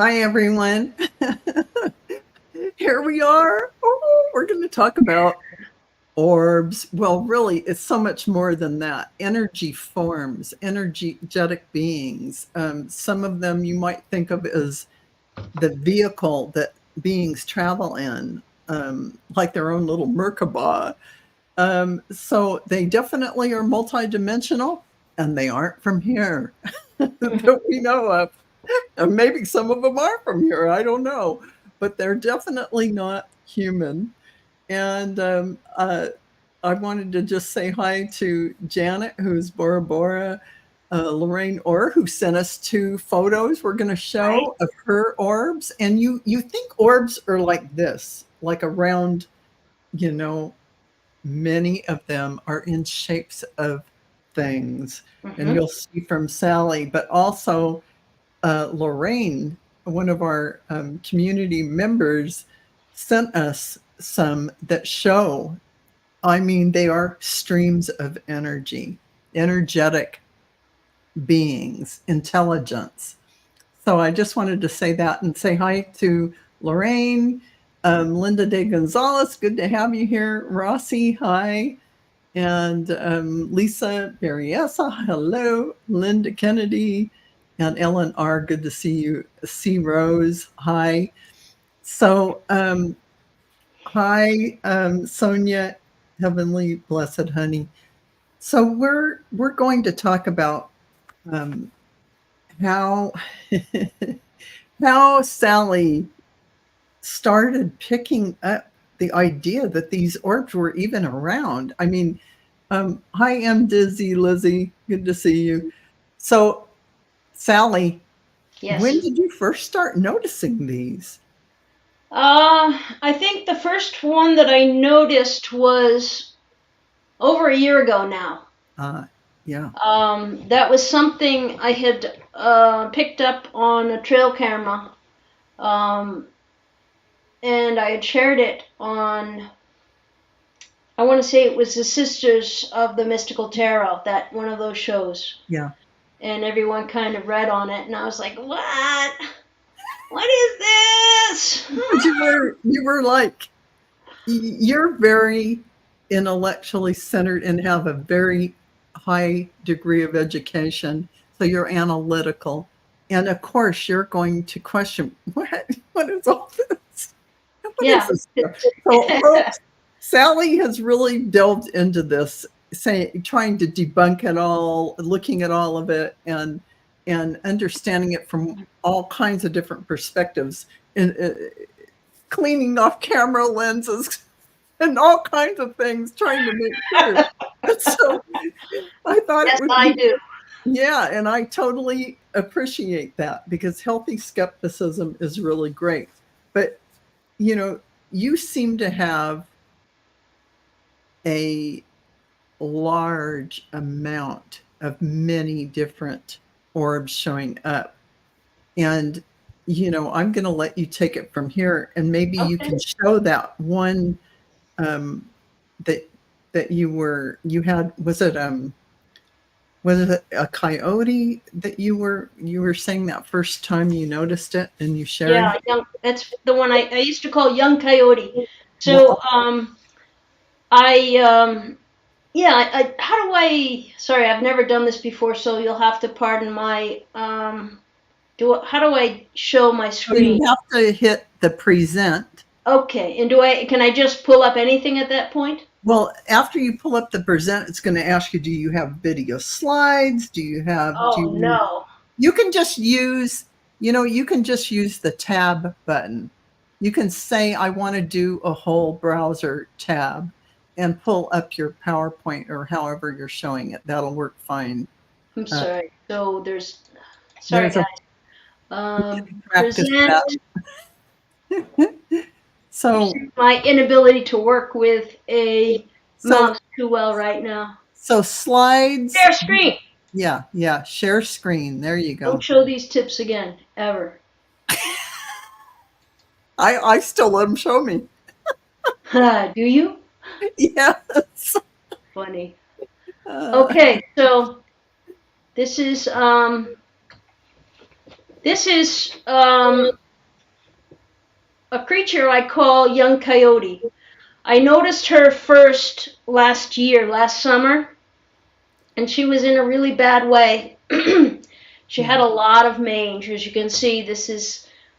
Hi, everyone. Here we are. Oh, we're going to talk about orbs. Well, really, it's so much more than that. Energy forms, energetic beings. Some of them you might think of as the vehicle that beings travel in, like their own little Merkaba. So they definitely are multidimensional, and they aren't from here that we know of. And maybe some of them are from here. I don't know, but they're definitely not human. And I wanted to just say hi to Janet, who's Bora Bora, Lorraine Orr, who sent us 2 photos we're going to Right. show of her orbs. And you think orbs are like this, like a round, you know, many of them are in shapes of things. And Mm-hmm. you'll see from Sally, but also Lorraine, one of our community members, sent us some that show, I mean, they are streams of energy, energetic beings, intelligence. So I just wanted to say that and say hi to Lorraine, Linda de Gonzalez. Good to have you here. Rossi, hi. And Lisa Berriesa, hello. Linda Kennedy and Ellen R. Good to see you. C. Rose, hi. So, hi, Sonia, Heavenly Blessed Honey. So we're going to talk about um, how how Sally started picking up the idea that these orbs were even around. I mean, hi, I'm Dizzy Lizzie. Good to see you. So, Sally, when Yes. did you first start noticing these? I think the first one that I noticed was over a year ago now. Uh, yeah, That was something I had picked up on a trail camera, um, and I had shared it on. I want to say it was the Sisters of the Mystical Tarot, that one of those shows, yeah. and everyone kind of read on it, and I was like, "What? What is this?" But you were like you're very intellectually centered and have a very high degree of education. So you're analytical. And of course you're going to question what is all this? What is Yeah. this stuff? So Sally has really delved into this, saying trying to debunk it all, looking at all of it and understanding it from all kinds of different perspectives and cleaning off camera lenses and all kinds of things trying to make sure. So I thought it Yes, would I be, do. yeah, and I totally appreciate that because healthy skepticism is really great. But, you know, you seem to have a large amount of many different orbs showing up. And, I'm going to let you take it from here and maybe you Okay. can show that one um, that you had, was it a coyote that you were saying that first time you noticed it and you shared? Yeah, that's the one I used to call Young Coyote. So, Well, I, yeah, how do I, sorry, I've never done this before, so you'll have to pardon my, how do I show my you screen? have to hit the present. Okay, and can I just pull up anything at that point? Well, after you pull up the present, it's going to ask you, do you have video slides? Do Oh, you, no. you can just use, you can just use the tab button. You can say, I want to do a whole browser tab and pull up your PowerPoint or however you're showing it. That'll work fine. I'm Uh, sorry. So sorry there's a guys. practice Present, that. So, my inability to work with a so, mouse too well right now. so slides. Share screen. Yeah, yeah. Share screen. There you Don't go. show these tips again, ever. I still let them show me. Do you? Yes. Funny. Uh, Okay, so this is This is a creature I call Young Coyote. I noticed her first last summer, and she was in a really bad way. She had a lot of mange, as you can see. We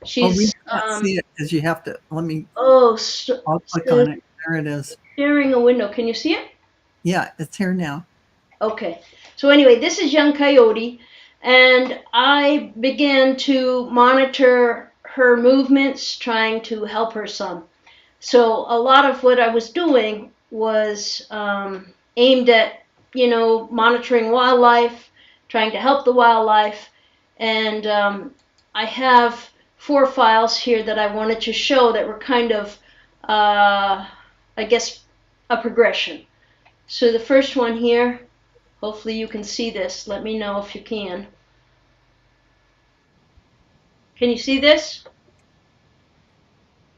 She's can't see it because you have to, I'll click on it. There it is. sharing a window. Can you see it? Yeah, it's here now. Okay. So anyway, this is Young Coyote, and I began to monitor her movements, trying to help her some. So a lot of what I was doing was aimed at, monitoring wildlife, trying to help the wildlife, and I have 4 files here that I wanted to show that were kind of, I guess, a progression. So the first one here, hopefully you can see this. Let me know if you can. Can you see this?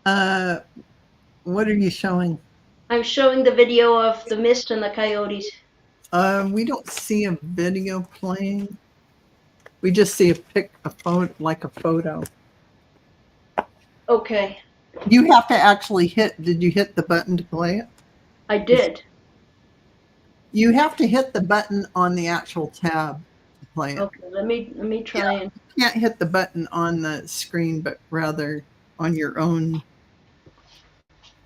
What are you showing? I'm showing the video of the mist and the coyotes. We don't see a video playing. We just see a photo, like a photo. Okay. You have to actually did you hit the button to play it? I did. You have to hit the button on the actual tab to play it. Okay, let me try and. You can't hit the button on the screen, but rather on your own.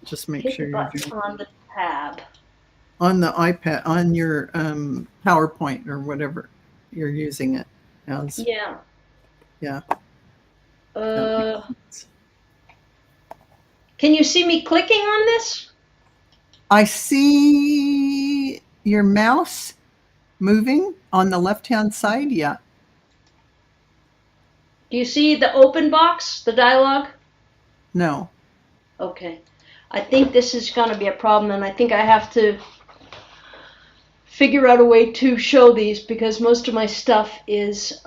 Just make sure you're doing on the tab. On the iPad, on your PowerPoint or whatever you're using it as. Yeah. Yeah. Can you see me clicking on this? I see your mouse moving on the left-hand side. Yeah. Do you see the open box, the dialogue? No. Okay. I think this is going to be a problem, and I think I have to figure out a way to show these because most of my stuff is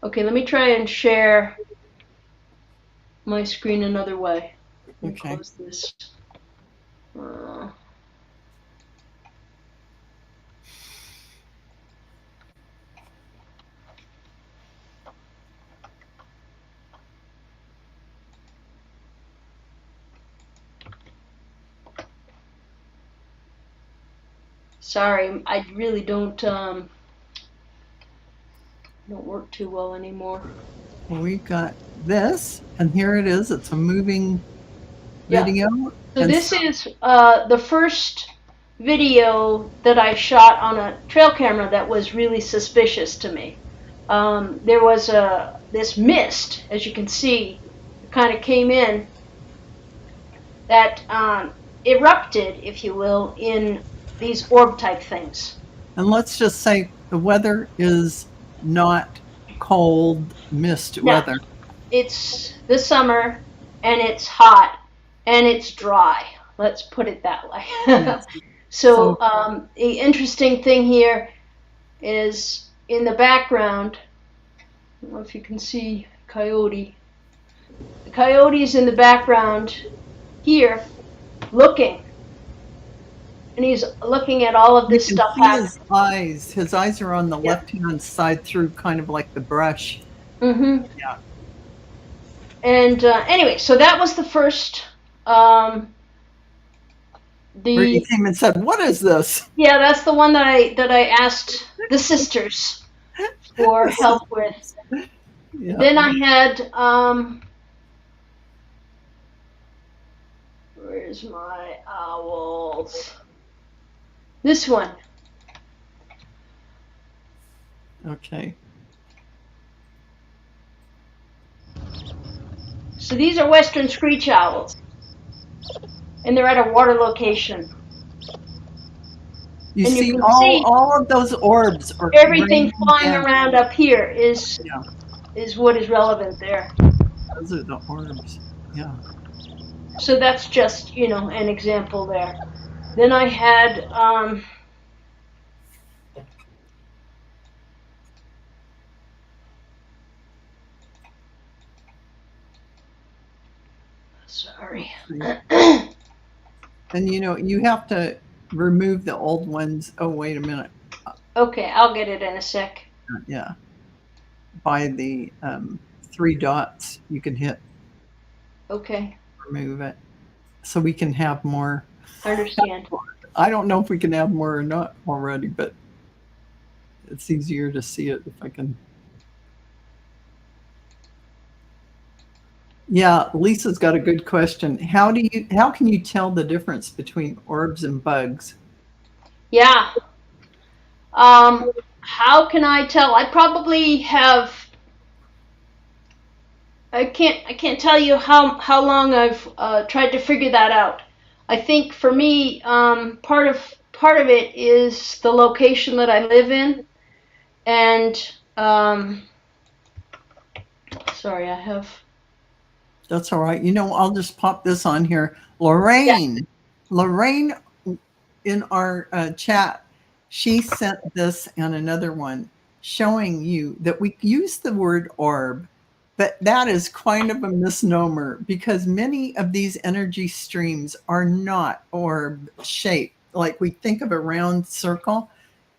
okay, let me try and share my screen another way. Okay. Close this. Sorry, I really don't work too well anymore. Well, we've got this, and here it is. It's a moving video. So this is the first video that I shot on a trail camera that was really suspicious to me. There was this mist, as you can see, kind of came in that erupted, if you will, in these orb type things. And let's just say the weather is not cold mist weather. It's the summer and it's hot and it's dry. Let's put it that way. Yes. So the interesting thing here is in the background, I don't know if you can see Coyote. The Coyote's in the background here looking. And he's looking at all of this stuff happening. His eyes are on the left-hand side through kind of like the brush. Mm-hmm. Yeah. And anyway, so that was the first. Where you came and said, "What is this?" Yeah, that's the one that I asked the sisters for help with. Yeah. Then I had where's my owls? This one. Okay. So these are western screech owls, and they're at a water location. You see all of those orbs. Everything flying around up here is what is relevant there. Those are the orbs. Yeah. So that's just, an example there. Then I had sorry. And you have to remove the old ones. Oh, wait a minute. Okay, I'll get it in a sec. Yeah. By the 3 dots, you can hit Okay, remove it. So we can have more. I understand. I don't know if we can have more or not already, but it's easier to see it if I can. Yeah, Lisa's got a good question. How can you tell the difference between orbs and bugs? Yeah. How can I tell? I probably have. I can't tell you how long I've tried to figure that out. I think for me, part of it is the location that I live in, and sorry, I have. That's all right. I'll just pop this on here. Yeah. Lorraine in our chat, she sent this and another one showing you that we use the word orb, but that is kind of a misnomer because many of these energy streams are not orb shaped. Like we think of a round circle,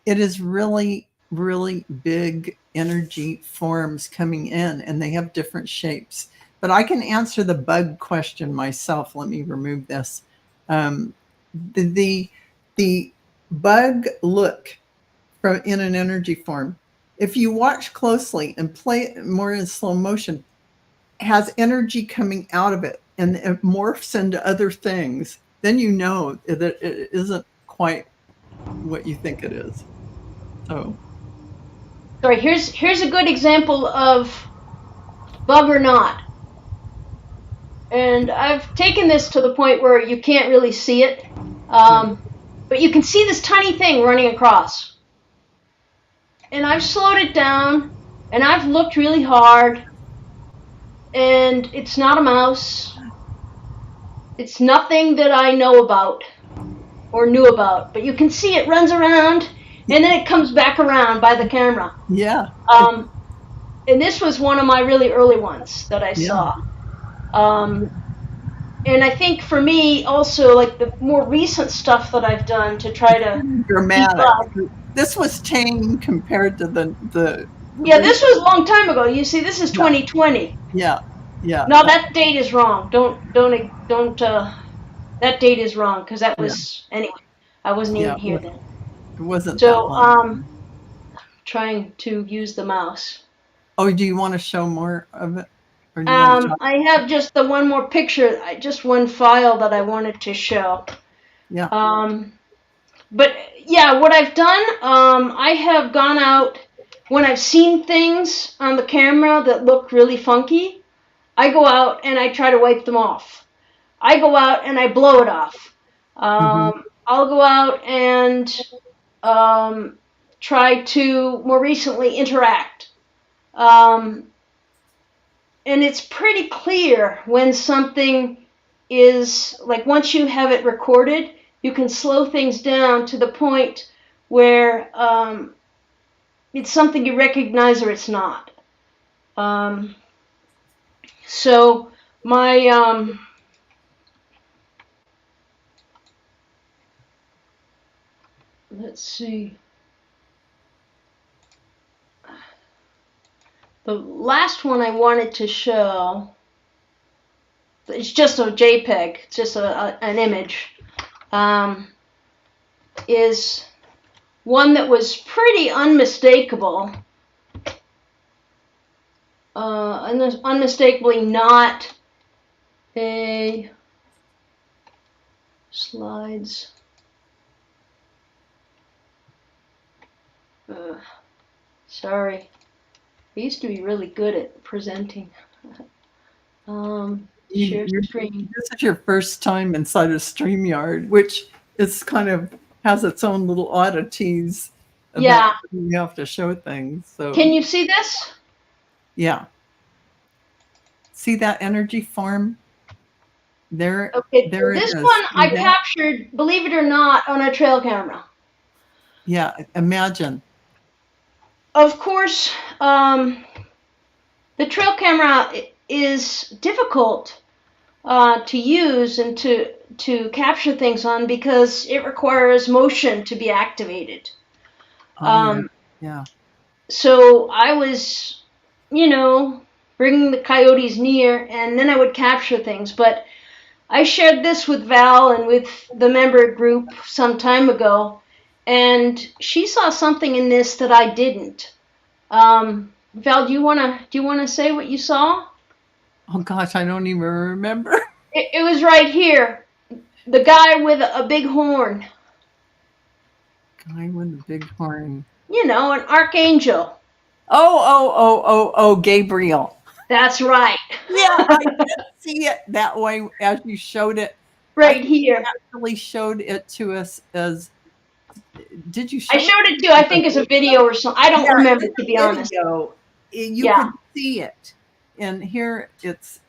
it is really, really big energy forms coming in, and they have different shapes. But I can answer the bug question myself. Let me remove this. Um, the the bug look from in an energy form, if you watch closely and play it more in slow motion, has energy coming out of it and it morphs into other things, then you know that it isn't quite what you think it is. So Sorry. Here's a good example of bug or not. And I've taken this to the point where you can't really see it, yeah. but you can see this tiny thing running across. And I've slowed it down, and I've looked really hard, and it's not a mouse. It's nothing that I know about or knew about, but you can see it runs around, and then it comes back around by the camera. Yeah. And this was one of my really early ones that I Yeah. saw. And I think for me also, like the more recent stuff that I've done to try to keep Dramatic. up. This was tame compared to the Yeah, this was a long time ago. You see, this is 2020. Yeah. Yeah. No, that date is wrong. Don't. That date is wrong because that was anyway. I wasn't Yeah. even here then. It wasn't that So, long. trying to use the mouse. Oh, do you want to show more of it? Or do you want to talk? I have just the one more picture, just one file that I wanted to show. Yeah. But yeah, what I've done, I have gone out when I've seen things on the camera that look really funky. I go out and I try to wipe them off. I go out and I blow it off. I'll go out and try to more recently interact. And it's pretty clear when something is like once you have it recorded, you can slow things down to the point where it's something you recognize or it's not. So my let's see. The last one I wanted to show, it's just a JPEG, it's just an image, is one that was pretty unmistakable, and unmistakably not a slides. Sorry. I used to be really good at presenting. Share screen. This is your first time inside of StreamYard, which is kind of has its own little oddities about you have to show things. So can you see this? Yeah. See that energy form? There. Okay. There it this is. one I captured, believe it or not, on a trail camera. Yeah. Imagine. Of course, the trail camera is difficult to use and to capture things on because it requires motion to be activated. Oh, yeah. Yeah. So I was, bringing the coyotes near, and then I would capture things. But I shared this with Val and with the member group some time ago, and she saw something in this that I didn't. Val, do you wanna say what you saw? Oh gosh, I don't even remember. It was right here. The guy with a big horn. Guy with the big horn. An archangel. Oh, Gabriel. That's right. Yeah, I did see it that way as you showed it. I Right think you here. actually showed it to us as, did you I show it? showed it to you, I think, as a video or something. I don't Yeah, remember, in to be the honest. video, you Yeah. could see it. And here it's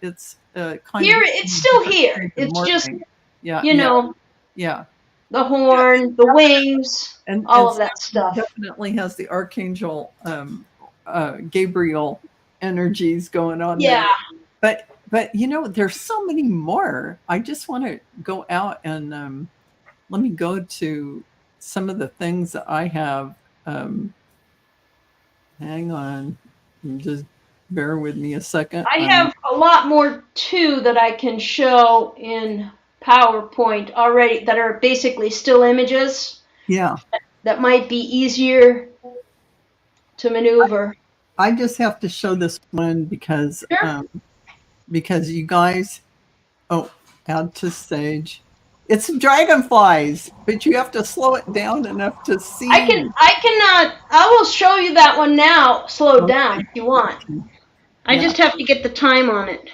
kind Here, of it's still different here. shades of It's just, morphing. Yeah, you know, yeah. the Yeah, horn, the wings, all and of that Stephanie stuff. definitely has the archangel Gabriel energies going on Yeah. there. But there's so many more. I just want to go out and let me go to some of the things that I have. Hang on, just bear with me a second. I have a lot more, too, that I can show in PowerPoint already that are basically still images Yeah, that might be easier to maneuver. I just have to show this one because Sure. because you guys. Oh, add to stage. It's dragonflies, but you have to slow it down enough to see. I will show you that one now, slowed Okay. down, if you want. I Yeah. just have to get the time on it.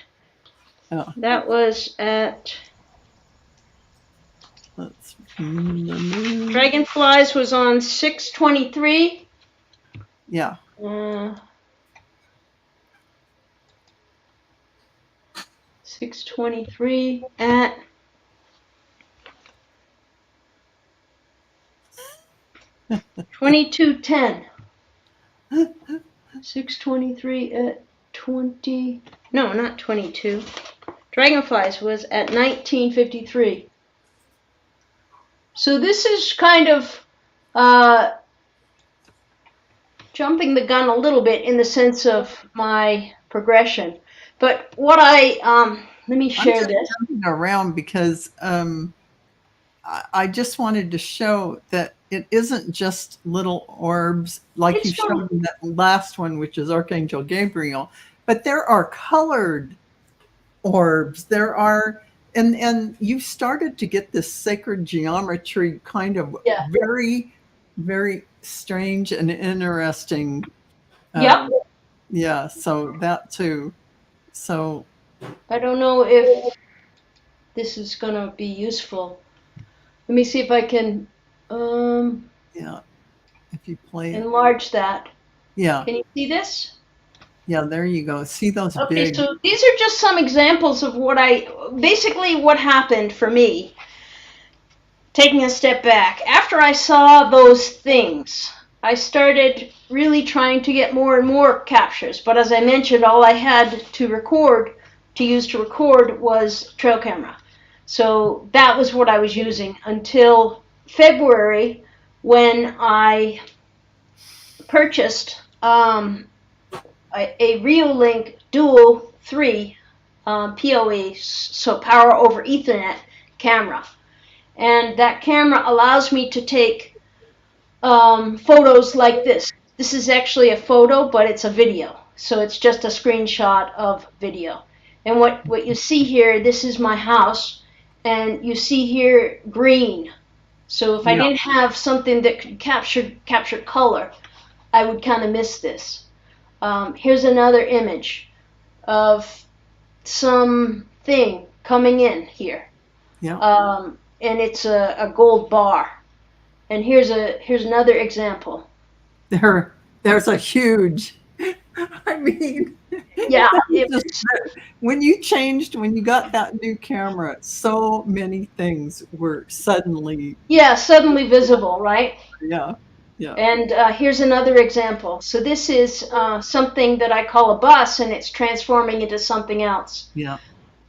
Oh, That was at, let's remove. Dragonflies was on 6/23. Yeah. 6/23 at 22:10. 6/23 at 20. No, not 22. Dragonflies was at 19:53. So this is kind of jumping the gun a little bit in the sense of my progression. But what let me share I'm just this. jumping around because I just wanted to show that it isn't just little orbs like It's you showed in that last one, which is Archangel Gabriel, but there are colored orbs. There are, and you started to get this sacred geometry kind of very, very strange and interesting. Yep. Yeah, so that too. So I don't know if this is gonna be useful. Let me see if I can yeah, if you play enlarge that. Yeah. Can you see this? Yeah, there you go. See those Okay, big. so these are just some examples of basically what happened for me. Taking a step back, after I saw those things, I started really trying to get more and more captures. But as I mentioned, all I had to use to record was trail camera. So that was what I was using until February, when I purchased a Reolink Dual 3 PoE, so Power over Ethernet camera. And that camera allows me to take photos like this. This is actually a photo, but it's a video. So it's just a screenshot of video. And what you see here, this is my house. And you see here green. So if I didn't have something that could capture color, I would kind of miss this. Here's another image of something coming in here. Yeah. And it's a gold bar. And here's another example. There's a huge. I mean. Yeah. When you got that new camera, so many things were suddenly. Yeah, suddenly visible, right? Yeah. Yeah. And here's another example. So this is something that I call a bus, and it's transforming into something else. Yeah.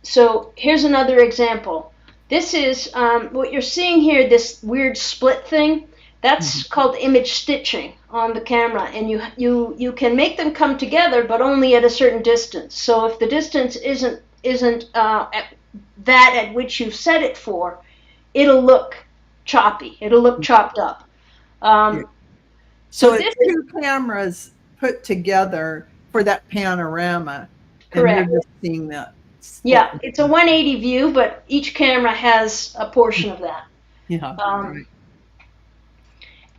So here's another example. This is what you're seeing here, this weird split thing. That's called image stitching on the camera, and you can make them come together, but only at a certain distance. So if the distance isn't at that at which you've set it for, it'll look choppy. It'll look chopped up. So it's two cameras put together for that panorama, and correct. you're just seeing that. Yeah, it's a 180 view, but each camera has a portion of that. Yeah. Right.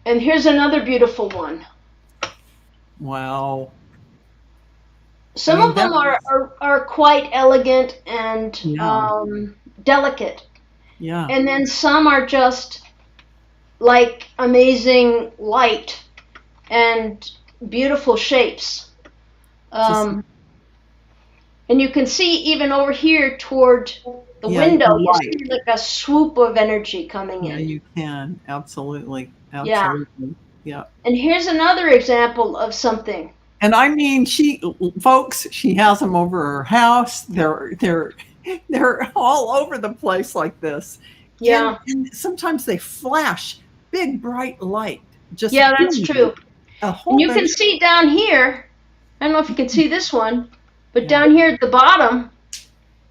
And here's another beautiful one. Wow. Some of them are quite elegant and delicate. Yeah. And then some are just like amazing light and beautiful shapes. And you can see even over here toward the window, you see like a swoop of energy coming in. Yeah, you can. Absolutely. Absolutely. Yeah. And here's another example of something. And I mean, she has them over her house. They're all over the place like this. Yeah. And sometimes they flash big bright light. That's true. And you can see down here, I don't know if you can see this one, but down here at the bottom,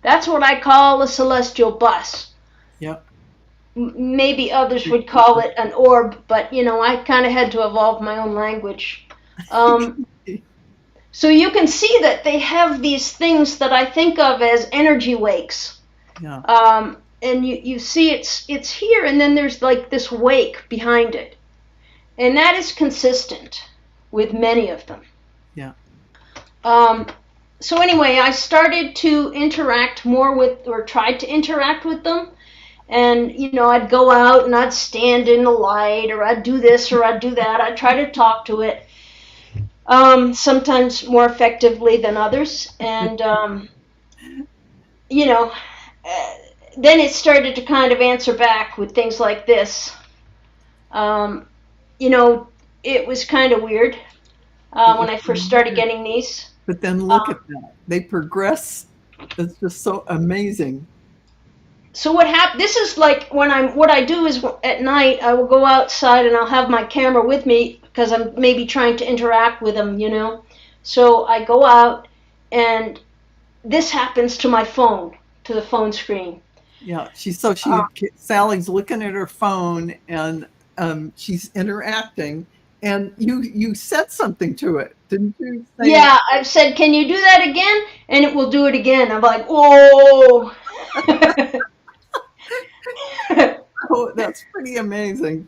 that's what I call a celestial bus. Yep. Maybe others would call it an orb, but I kind of had to evolve my own language. So you can see that they have these things that I think of as energy wakes. Yeah. And you see it's here, and then there's like this wake behind it. And that is consistent with many of them. Yeah. So anyway, I started to interact more with, or tried to interact with them. And, I'd go out and I'd stand in the light, or I'd do this or I'd do that. I'd try to talk to it, sometimes more effectively than others. And, then it started to kind of answer back with things like this. It was kind of weird when I first started getting these. But then look at that. They progress. It's just so amazing. So what happened? This is like what I do is at night I will go outside and I'll have my camera with me because I'm maybe trying to interact with them, So I go out and this happens to my phone, to the phone screen. Yeah, Sally's looking at her phone and she's interacting, and you said something to it, didn't you? Yeah, I've said, "Can you do that again?" And it will do it again. I'm like, "Whoa!" Oh, that's pretty amazing.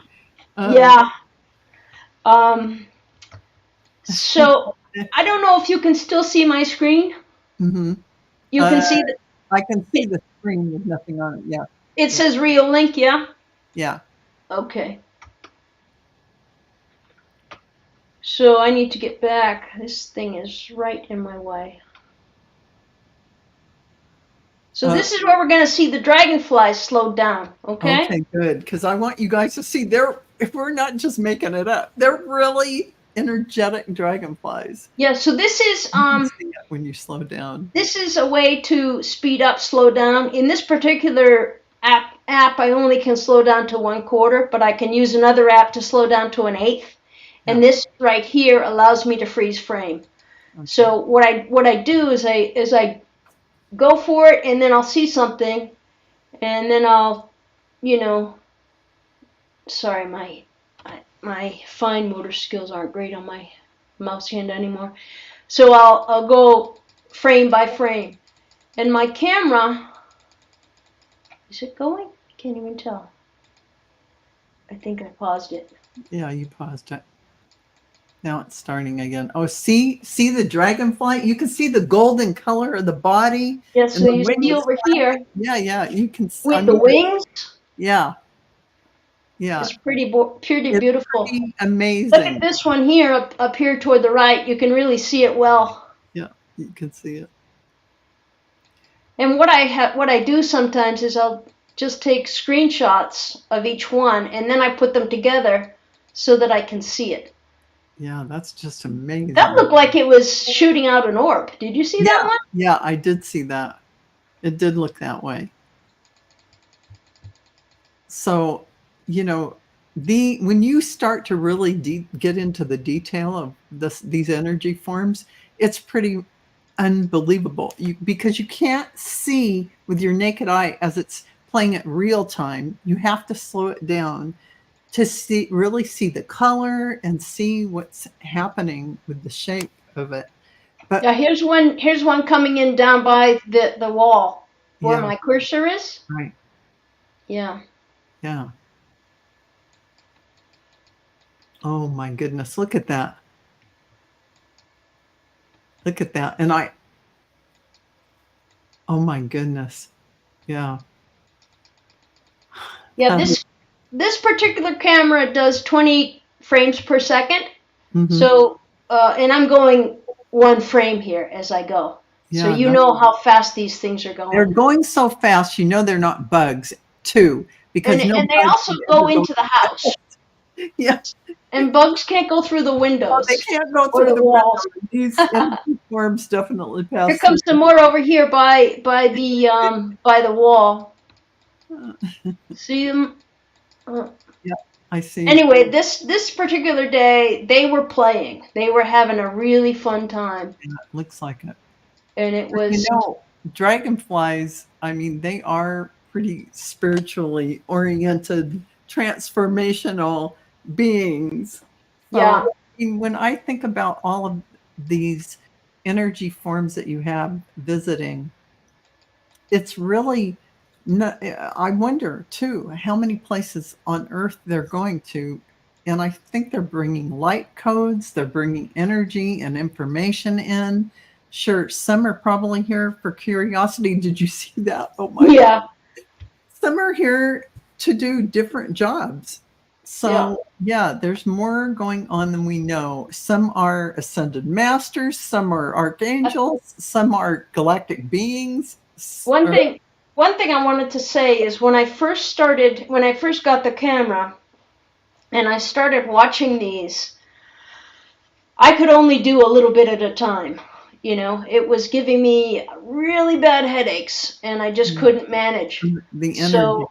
Yeah. So I don't know if you can still see my screen. Mm-hmm. You can see I can see the screen with nothing on it. Yeah. It says real link. Yeah. Yeah. Okay. So I need to get back. This thing is right in my way. So this is where we're going to see the dragonflies slowed down, okay? Okay, good, because I want you guys to see if we're not just making it up, they're really energetic dragonflies. Yeah, so this is when you slow down. This is a way to speed up, slow down. In this particular app I only can slow down to 1/4, but I can use another app to slow down to 1/8. And this right here allows me to freeze frame. Okay. So what I do is I go for it, and then I'll see something, and then I'll, sorry, my fine motor skills aren't great on my mouse hand anymore. So I'll go frame by frame, and my camera, is it going? I can't even tell. I think I paused it. Yeah, you paused it. Now it's starting again. Oh, see the dragonfly? You can see the golden color of the body. Yeah, so you see over here. Yeah, you can see. With the wings? Yeah. It's pretty beautiful. Pretty amazing. Look at this one here, up here toward the right. You can really see it well. Yeah, you can see it. And what I do sometimes is I'll just take screenshots of each one, and then I put them together so that I can see it. Yeah, that's just amazing. That looked like it was shooting out an orb. Did you see that one? Yeah, I did see that. It did look that way. So, when you start to really get into the detail of these energy forms, it's pretty unbelievable. Because you can't see with your naked eye as it's playing at real time. You have to slow it down to really see the color and see what's happening with the shape of it. But Yeah, here's one coming in down by the wall where yeah, my cursor is. right. Yeah. Yeah. Oh my goodness, look at that. Look at that. And oh my goodness. Yeah. Yeah, this particular camera does 20 frames per second. So, and I'm going one frame here as I go. So Yeah, you know how fast these things are they're going. going so fast, they're not bugs too, because no And they bug also can go ever go. into the house. Yeah, And bugs can't go through the no, they windows can't go or through the the walls. window. These energy forms definitely Here pass through. comes some more over here by the wall. See them? Yeah, I see. Anyway, this particular day they were playing. They were having a really fun time, Yeah, it looks like it. and it But was dragonflies, I mean, they are pretty spiritually oriented, transformational beings. So, yeah. I mean, when I think about all of these energy forms that you have visiting, it's really not, I wonder too how many places on earth they're going to. And I think they're bringing light codes, they're bringing energy and information in. Sure, some are probably here for curiosity. Did you see that? Oh my God. Yeah. Some are here to do different jobs. Yeah. So, yeah, there's more going on than we know. Some are ascended masters, some are archangels, some are galactic beings. One thing one thing I wanted to say is when I first got the camera and I started watching these, I could only do a little bit at a time. It was giving me really bad headaches and I just couldn't manage. The energy. So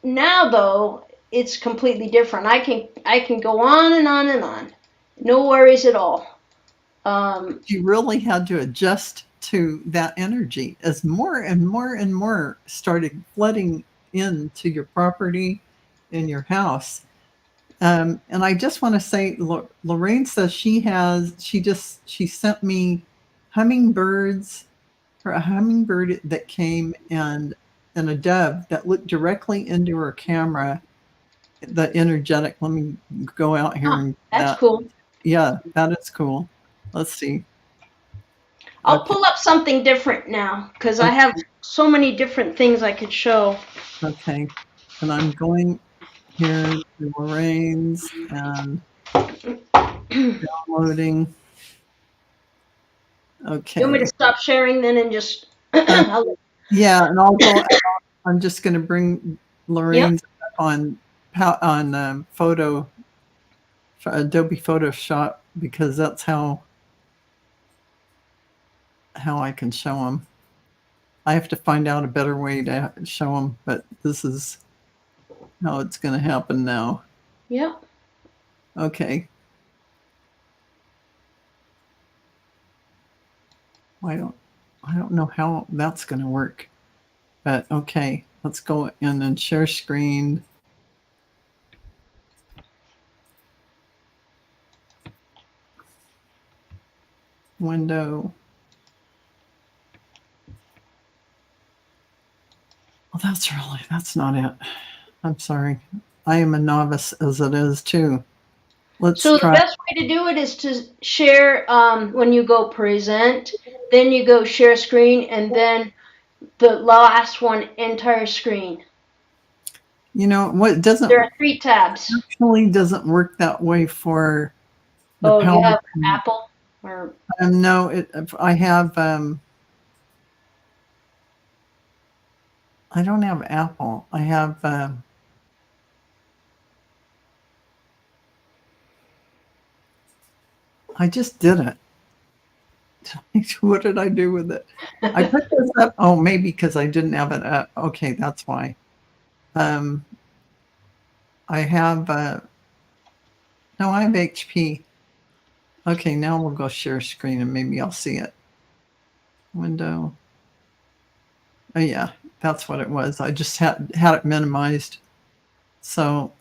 now though, it's completely different. I can go on and on and on. No worries at all. You really had to adjust to that energy as more and more and more started flooding into your property in your house. And I just want to say, Lorraine says she sent me hummingbirds, for a hummingbird that came and a dove that looked directly into her camera. The energetic. Let me go out here and That's that. cool. Yeah, that is cool. Let's see. I'll Okay. pull up something different now because I Okay. have so many different things I could show. Okay. And I'm going here to Lorraine's and downloading. You want me to Okay. stop sharing then and just Um, I'll, yeah, and I'm just going to bring yep. Lorraine's up on Adobe Photoshop because that's how I can show them. I have to find out a better way to show them, but this is how it's going to happen now. Yep. Okay. I don't know how that's going to work, but okay. Let's go in and share screen. Window. Well, that's not it. I'm sorry. I am a novice as it is too. Let's So the try. best way to do it is to share when you go present, then you go share screen, and then the last one entire screen. What There are 3 tabs. actually doesn't work that way for the Oh, you power. have Apple or No, I have. I don't have Apple. I have. I just did it. What did I do with it? I put this up. Oh, maybe because I didn't have it up. Okay, that's why. Um, I have, no, I have HP. Okay, now we'll go share screen and maybe I'll see it. Window. Oh yeah, that's what it was. I just had it minimized. So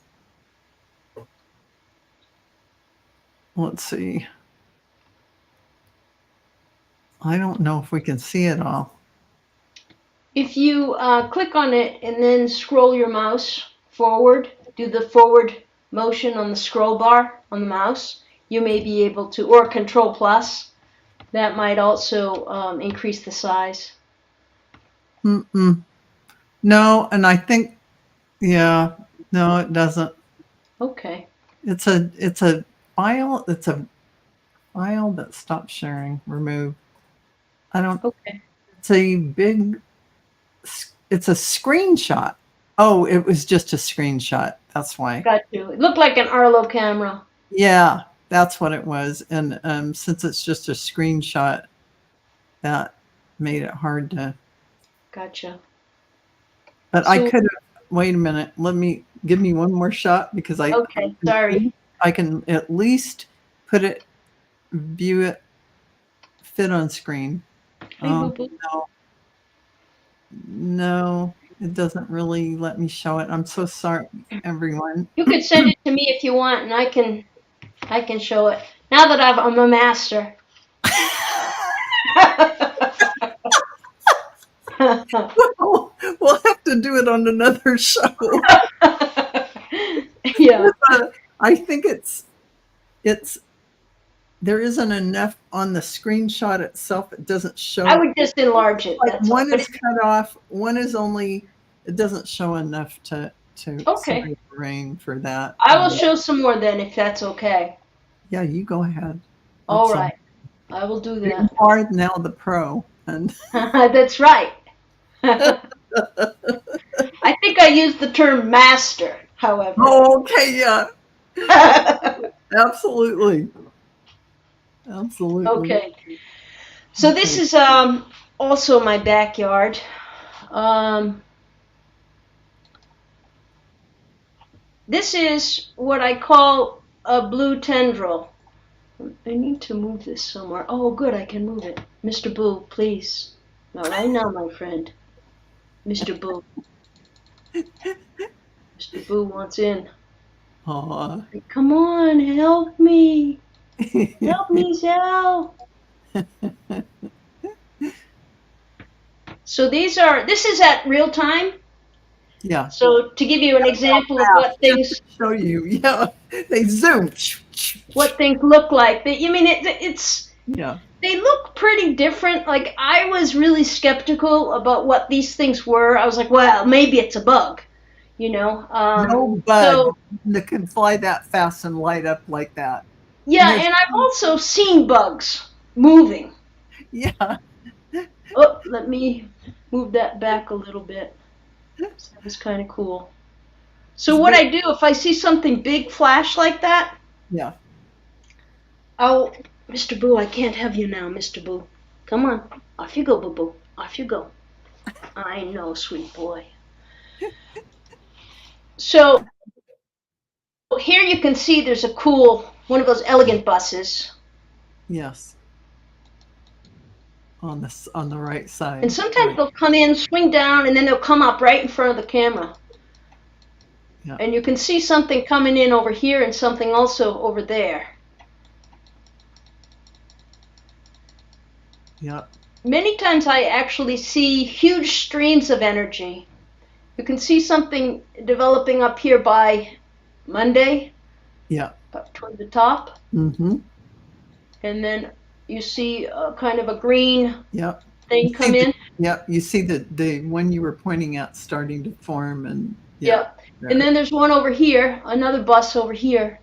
let's see. I don't know if we can see it all. If you click on it and then scroll your mouse forward, do the forward motion on the scroll bar on the mouse, you may be able to, or Control Plus, that might also increase the size. No, and I think, yeah, no, it doesn't. Okay. It's a file. It's a file that stopped sharing. Remove. I don't. Okay. It's a big. It's a screenshot. Oh, it was just a screenshot. That's why. Got you. It looked like an Arlo camera. Yeah, that's what it was. And since it's just a screenshot, that made it hard to. Gotcha. But so, I could have. Wait a minute. Give me one more shot because I. Okay. Sorry. I can at least put it, view it, fit on screen. No, it doesn't really let me show it. I'm so sorry, everyone. You could send it to me if you want, and I can show it. Now that I'm a master. We'll have to do it on another show. Yeah. I think it's there isn't enough on the screenshot itself. It doesn't show. I would just enlarge it. Like one is cut off. One is only. It doesn't show enough to okay. Brain for that. I will show some more then, if that's okay. Yeah, you go ahead. All right, I will do that. You are now the pro, and that's right. I think I used the term master, however. Oh, okay, yeah. Absolutely. Okay. So this is also my backyard. This is what I call a blue tendril. I need to move this somewhere. Oh, good, I can move it. Mr. Boo, please. Not right now, my friend. Mr. Boo. Mr. Boo wants in. Aww. Come on, help me. Help me, Sal. So this is at real time. Yeah. So to give you an example of what things show you, yeah, they zoom. What things look like. It's yeah. They look pretty different. Like I was really skeptical about what these things were. I was like, well, maybe it's a bug, you know. No bug that can fly that fast and light up like that. Yeah, and I've also seen bugs moving. Yeah. Oh, let me move that back a little bit. That was kind of cool. So what I do if I see something big flash like that? Yeah. Oh, Mr. Boo, I can't have you now, Mr. Boo. Come on, off you go, Boo Boo. Off you go. I know, sweet boy. So here you can see there's a cool one of those elegant buses. Yes. On the right side. And sometimes they'll come in, swing down, and then they'll come up right in front of the camera. Yeah. And you can see something coming in over here and something also over there. Yeah. Many times I actually see huge streams of energy. You can see something developing up here by Monday. Yeah. Up toward the top. Mm-hmm. And then you see kind of a green thing come in. Yeah, you see the one you were pointing at starting to form. And and then there's one over here, another bus over here.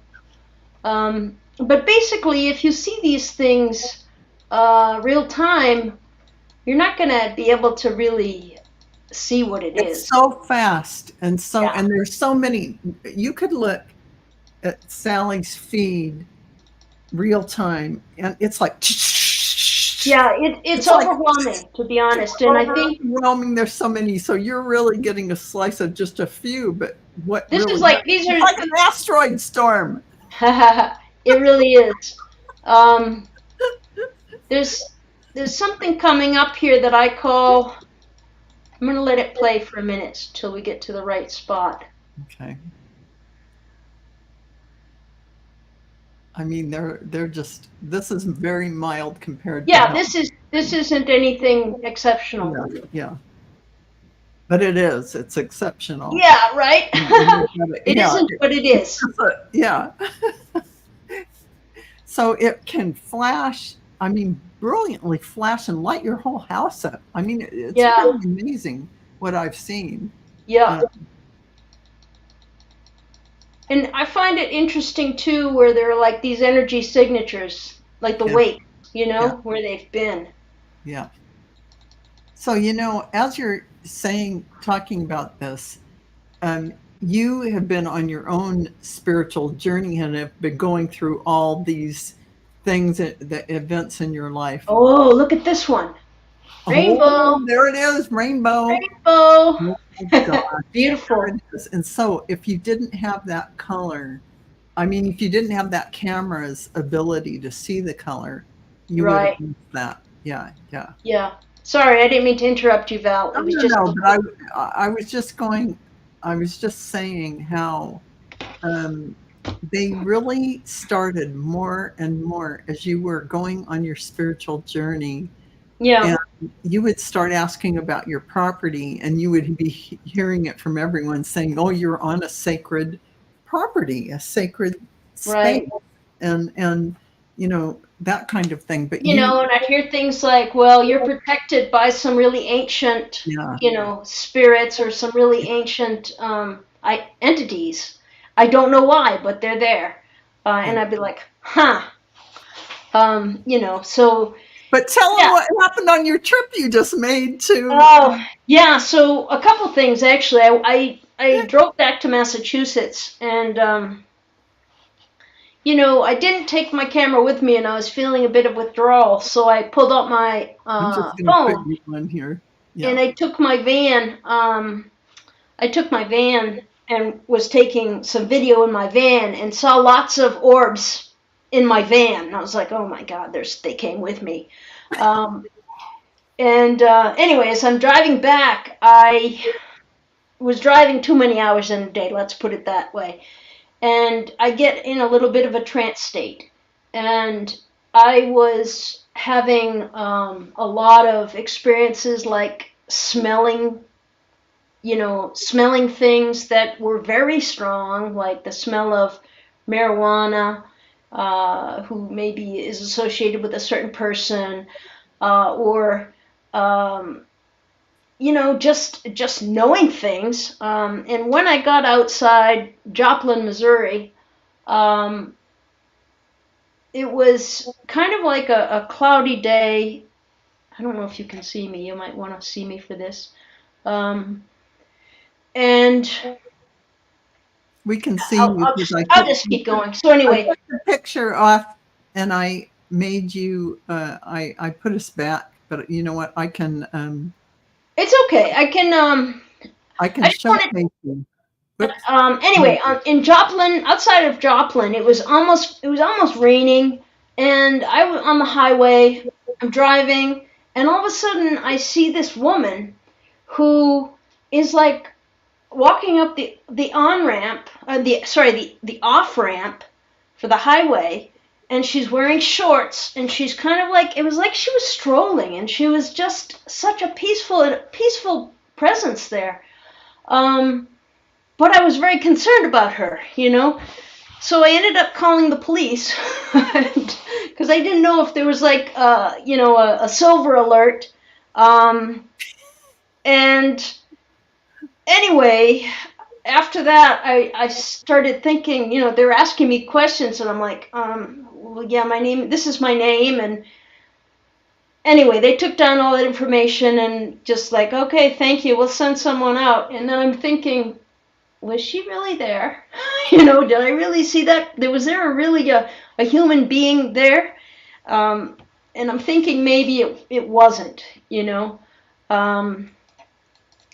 But basically, if you see these things real time, you're not going to be able to really see what it's so fast, and and there's so many. You could look at Sally's feed real time, and it's like it's overwhelming, to be honest. And I think overwhelming. There's so many, so you're really getting a slice of just a few, but what This is really like, these it's are, like an asteroid storm. it really is. Um, there's something coming up here that I call, I'm going to let it play for a minute till we get to the right spot. Okay. I mean, they're just, this is very mild compared to Yeah, how. this isn't anything exceptional. Yeah, yeah. But it is. It's exceptional. Yeah, right? It Yeah, isn't, but it is. yeah. So it can flash, I mean, brilliantly flash and light your whole house up. I mean, it's Yeah, really amazing what I've seen. yeah. Uh, And I find it interesting too, where there are like these energy signatures, like the yeah, wake, yeah, where they've been. yeah. So, as you're talking about this, you have been on your own spiritual journey and have been going through all these things, the events in your life. Oh, look at this one. Oh, Rainbow, there it is, rainbow. rainbow. Oh gosh, there Beautiful. it is. And so if you didn't have that color, I mean, if you didn't have that camera's ability to see the color, you would have Right. missed that. Yeah, yeah. Yeah. Sorry, I didn't mean to interrupt you, Val. No, It was no, just, no, but I was just going, I was just saying how um, they really started more and more as you were going on your spiritual journey. yeah, And you would start asking about your property, and you would be hearing it from everyone saying, "Oh, you're on a sacred property, a sacred right. space," and that kind of thing. But you, And I'd hear things like, well, you're protected by some really ancient, yeah, spirits or some really ancient entities. I don't know why, but they're there. yeah. And I'd be like, huh. So, But tell them yeah. what happened on your trip you just made to. Oh, yeah. So a couple things, actually. I drove back to Massachusetts and, I didn't take my camera with me and I was feeling a bit of withdrawal. So I pulled out my I'm just going to put phone you on here. and Yeah. I took my van. I took my van and was taking some video in my van and saw lots of orbs in my van. And I was like, oh my God, they came with me. And anyway, as I'm driving back, I was driving too many hours in a day, let's put it that way. And I get in a little bit of a trance state. And I was having a lot of experiences like smelling things that were very strong, like the smell of marijuana, who maybe is associated with a certain person, or just knowing things. And when I got outside Joplin, Missouri, um, it was kind of like a cloudy day. I don't know if you can see me. You might want to see me for this. And We can see I'll, you I'll because just I'll just keep going. So I anyway, took the picture off and I made you. I put us back, but you know what? it's okay. I I can just wanted. showcase you. Whoops. Anyway, in Joplin, outside of Joplin, it was almost raining, and I was on the highway. I'm driving, and all of a sudden I see this woman who is like walking up the on ramp, the off ramp for the highway, and she's wearing shorts, and she's kind of like, it was like she was strolling, and she was just such a peaceful presence there. But I was very concerned about her. So I ended up calling the police because I didn't know if there was like, a silver alert. And anyway, after that, I started thinking, they were asking me questions, and I'm like, well, yeah, this is my name. And anyway, they took down all that information and just like, okay, thank you, we'll send someone out. And then I'm thinking, was she really there? Did I really see that? Was there really a human being there? And I'm thinking maybe it wasn't. Um,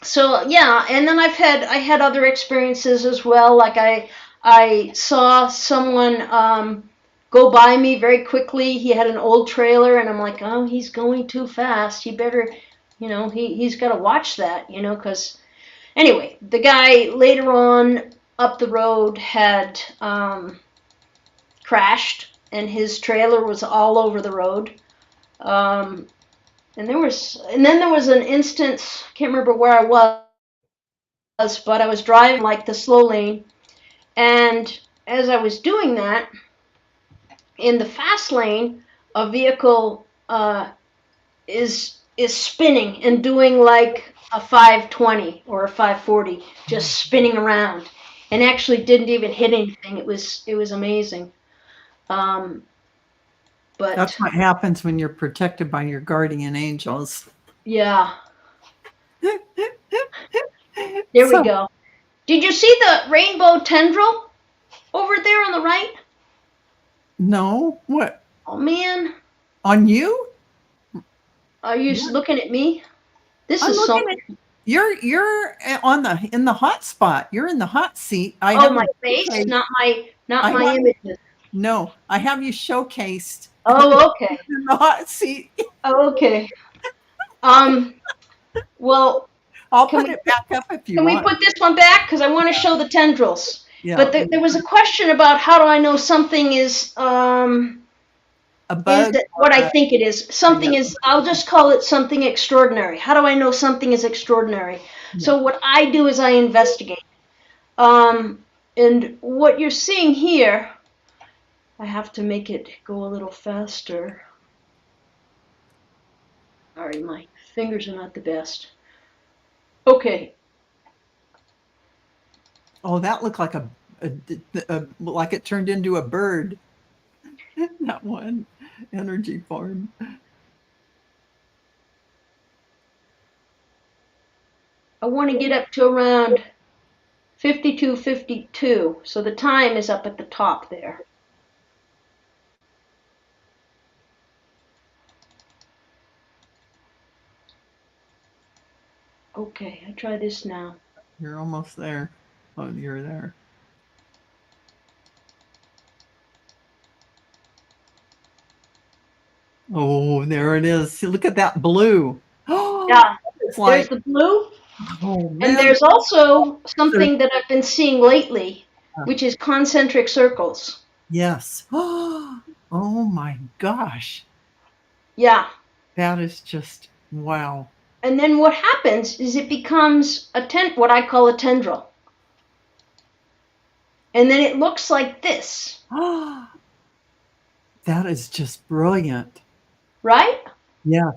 So yeah, and then I had other experiences as well. Like I saw someone go by me very quickly. He had an old trailer, and I'm like, oh, he's going too fast. He better, he's got to watch that, because anyway, the guy later on up the road had crashed, and his trailer was all over the road. Um, and then there was an instance. Can't remember where I was, but I was driving like the slow lane, and as I was doing that, in the fast lane, a vehicle is spinning and doing like a 520 or a 540, just spinning around, and actually didn't even hit anything. It was amazing. Um, That's but what happens when you're protected by your guardian angels. yeah, there we So, go. Did you see the rainbow tendril over there on the right? no, what? Oh man, On you? are you What? looking at me? This I'm is looking at something. you're on in the hot spot. You're in the hot seat. I Oh, have my you face, showcased. not I my have images. no, I have you showcased Oh, okay. in the hot seat. Oh, okay. Um, well, I'll can put we it back up if you can we want. put this one back? Because I want to show the tendrils. Yeah, But there was a question about how do I know something a is bug it or what I think it is? yeah, Something is. I'll just call it something extraordinary. How do I know something is extraordinary? yeah. So what I do is I investigate. And what you're seeing here, I have to make it go a little faster. Sorry, my fingers are not the best. Okay. Oh, that looked like like it turned into a bird. That one energy form. I want to get up to around 52:52. So the time is up at the top there. Okay, I try this now. You're almost there. Oh, you're there. Oh, there it is. See, look at that blue. Oh, Yeah, it's there's like, the blue, oh and man. there's also There- something that I've been seeing lately, which is concentric circles. Yes. Oh my gosh. Yeah. That is just wow. And then what happens is it becomes what I call a tendril. And then it looks like this, That is just brilliant. right? Yeah.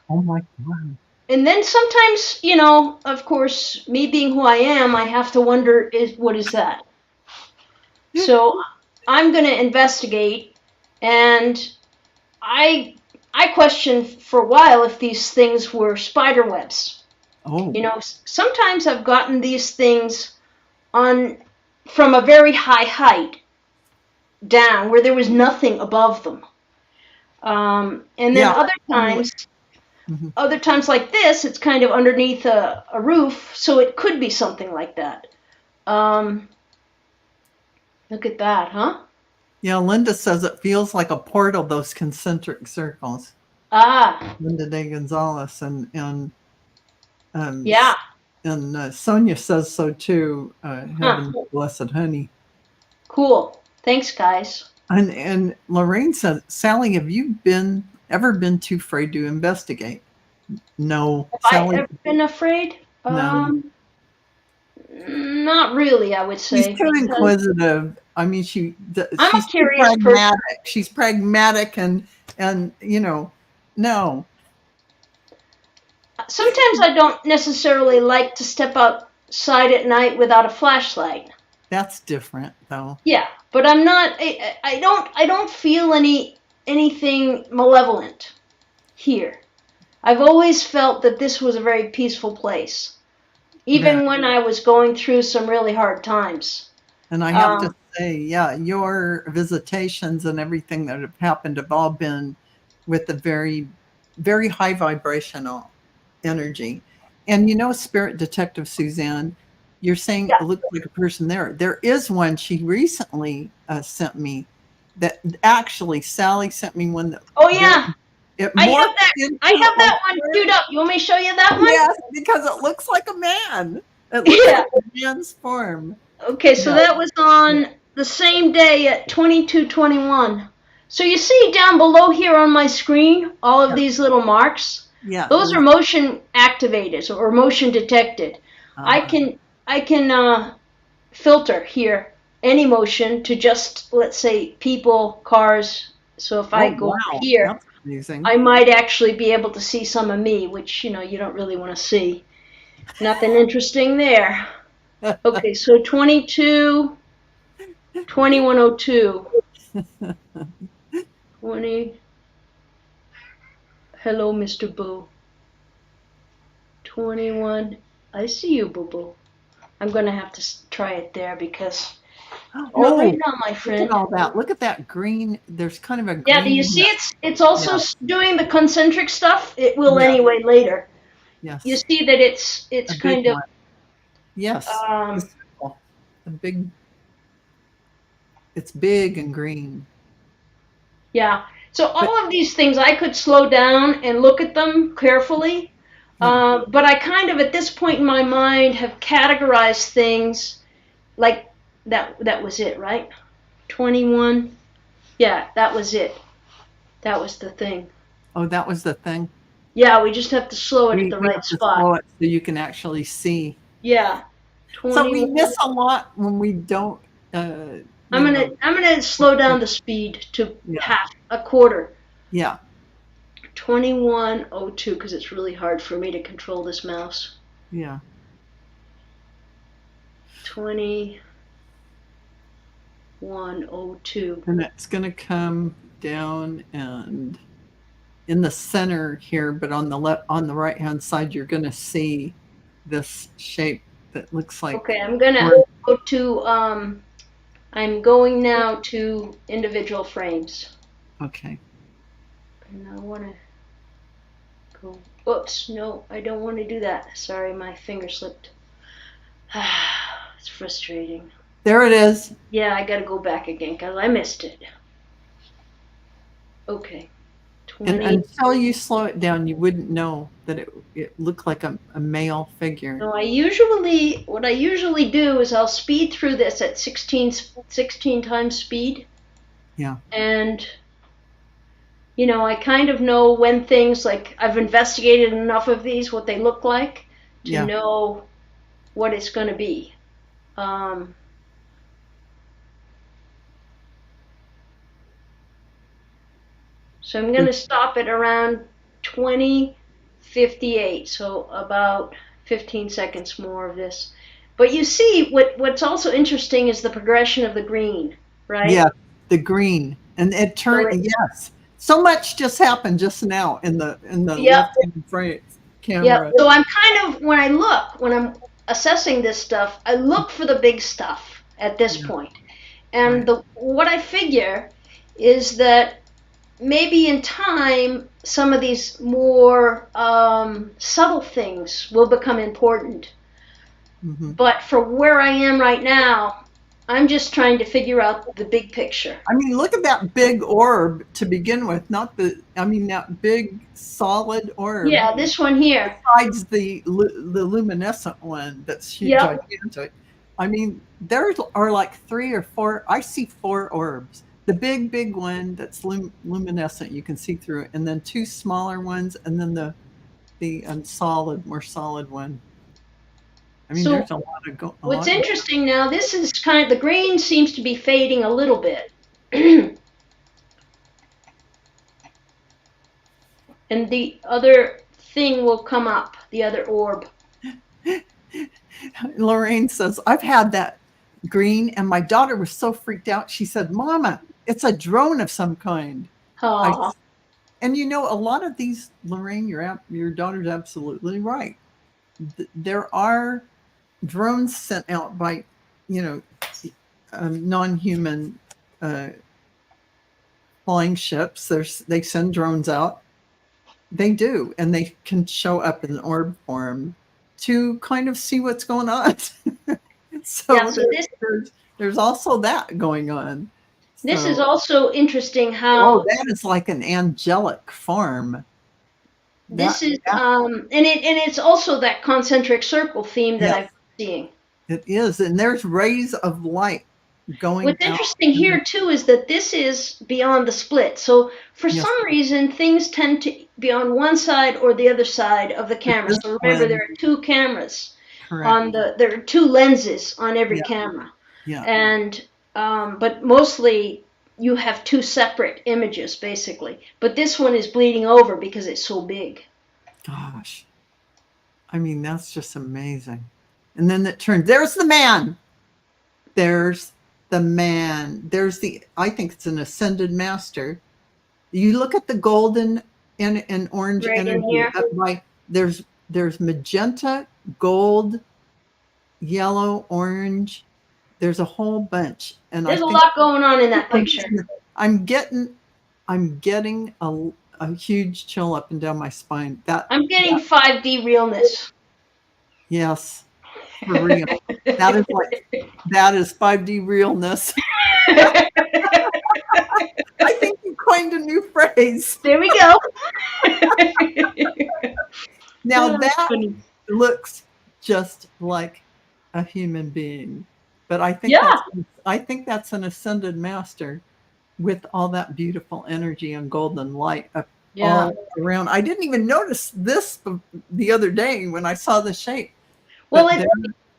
Oh my God. And then sometimes, of course, me being who I am, I have to wonder what is that? So I'm going to investigate, and I I questioned for a while if these things were spider webs. Oh, Sometimes I've gotten these things on from a very high height down where there was nothing above them. And then yeah. Mhm. other times like this, it's kind of underneath a roof, so it could be something like that. Um, Look at that, huh? Yeah, Linda says it feels like a portal, those concentric circles. Ah, Linda de Gonzalez um, yeah, Sonia says so too. huh, Heaven blessed honey. cool. Thanks, guys. And Lorraine says, Sally, have you ever been too afraid to investigate? No, Have I Sally. ever been afraid? No, Not really, I would she's say, too because inquisitive. I mean, I'm a she's too curious person. pragmatic. She's pragmatic and no, Sometimes I don't necessarily like to step outside at night without a flashlight. that's different though. Yeah, but I'm not. I don't feel anything malevolent here. I've always felt that this was a very peaceful place, That even when I was going through some really hard times. and I have to Um, say, yeah, your visitations and everything that have happened have all been with a very, very high vibrational energy. And you know, Spirit Detective Suzanne, you're saying Yeah. it looks like a person there. There is one she recently sent me that actually Sally sent me one that Oh yeah, it I have morphed that. into I have a that one queued up. You want me to show you that one? yes, because it looks like a man. It looks Yeah. like a man's form. Okay, so Yeah. that was on the same day at 22:21. So you see down below here on my screen, all of Yeah. these little marks. Yeah. Those are motion activated or motion detected. I Uh-huh. can filter here any motion to just, let's say, people, cars. So if I Oh go over wow. here, That's amazing. I might actually be able to see some of me, which you don't really want to see. Nothing interesting there. Okay, so 2102. 20. Hello, Mr. Boo. 21. I see you, Boo Boo. I'm going to have to try it there because not right Oh, now, my look at friend. all that. Look at that green. There's kind of a Yeah, do you green. see it's also Yeah. doing the concentric stuff? It will Yeah. anyway later. You Yes. see that it's A big kind of one. Yes. The um circle. The big. It's big and green. yeah. So But all of these things I could slow down and look at them carefully. yeah. But I kind of at this point in my mind have categorized things like that was it, right? 21. Yeah, that was it. That was the thing. Oh, that was the thing. Yeah, we just have to slow it at the We right have to spot. slow it so you can actually see. Yeah. So we 21. miss a lot when we don't. Uh, I'm you gonna know. I'm gonna slow down the speed to Yeah. half a quarter. Yeah. 2102 because it's really hard for me to control this mouse. Yeah. 2102. And it's going to come down and in the center here, but on the left, on the right hand side, you're going to see this shape that looks like. Okay, I'm gonna go to I'm going now to individual frames. Okay. And I wanna go, oops, no, I don't wanna do that. Sorry, my finger slipped. It's frustrating. There it is. Yeah, I gotta go back again because I missed it. Okay. And 20. until you slow it down, you wouldn't know that it looked like a male figure. No, what I usually do is I'll speed through this at 16 times speed. Yeah. And, I kind of know when things, like, I've investigated enough of these, what they look like, to know what it's going to be. So I'm going to stop at around 20:58, so about 15 seconds more of this. But you see, what's also interesting is the progression of the green, right? Yeah, the green, and it turned. So Yes, so much just happened just now in the Yep. left-hand frame Yeah. camera. So I'm kind of when I'm assessing this stuff, I look for the big stuff at this point. And Right. what I figure is that maybe in time, some of these more subtle things will become important. Mm-hmm. But for where I am right now, I'm just trying to figure out the big picture. I mean, look at that big orb to begin with. Not the. I mean, that big solid orb. Yeah, this one here. Besides the luminescent one that's huge, Yep. gigantic. I mean, there are like 3 or 4. I see 4 orbs. The big one that's luminescent, you can see through it, and then 2 smaller ones, and then the more solid one. I mean, So there's a lot of what's interesting now, this is kind of, the green seems to be fading a little bit. And the other thing will come up, the other orb. Lorraine says, I've had that green, and my daughter was so freaked out. She said, Mama, it's a drone of some kind. And a lot of these, Lorraine, your daughter's absolutely right. There are drones sent out by, non-human flying ships. They send drones out. They do, and they can show up in orb form. to kind of see what's going on. So Yeah, so there's also that going on. this is So, also interesting oh, how that is like an angelic form. this is That and it's also that concentric circle theme that yes, I'm seeing. it is. And there's rays of light going What's out. interesting here too is that this is beyond the split. So for Yes, some reason, things tend to be on one side or the other side of the but camera. this So remember, one, there are two cameras correct. there are two lenses on every Yeah, camera, yeah. and but mostly you have two separate images basically. But this one is bleeding over because it's so big. Gosh. I mean, that's just amazing. And then it turned, there's the man. There's the man. I think it's an ascended master. You look at the golden and orange Right in energy here. up by, there's magenta, gold, yellow, orange. There's a whole bunch. And I There's a think lot going on in that picture. I'm getting a huge chill up and down my spine. I'm getting 5D realness. Yes, for real. That is 5D realness. I think you coined a new phrase. There we go. Now That's that funny. looks just like a human being, but I Yeah. think that's an ascended master with all that beautiful energy and golden light up Yeah. all around. I didn't even notice this the other day when I saw the shape. Well, But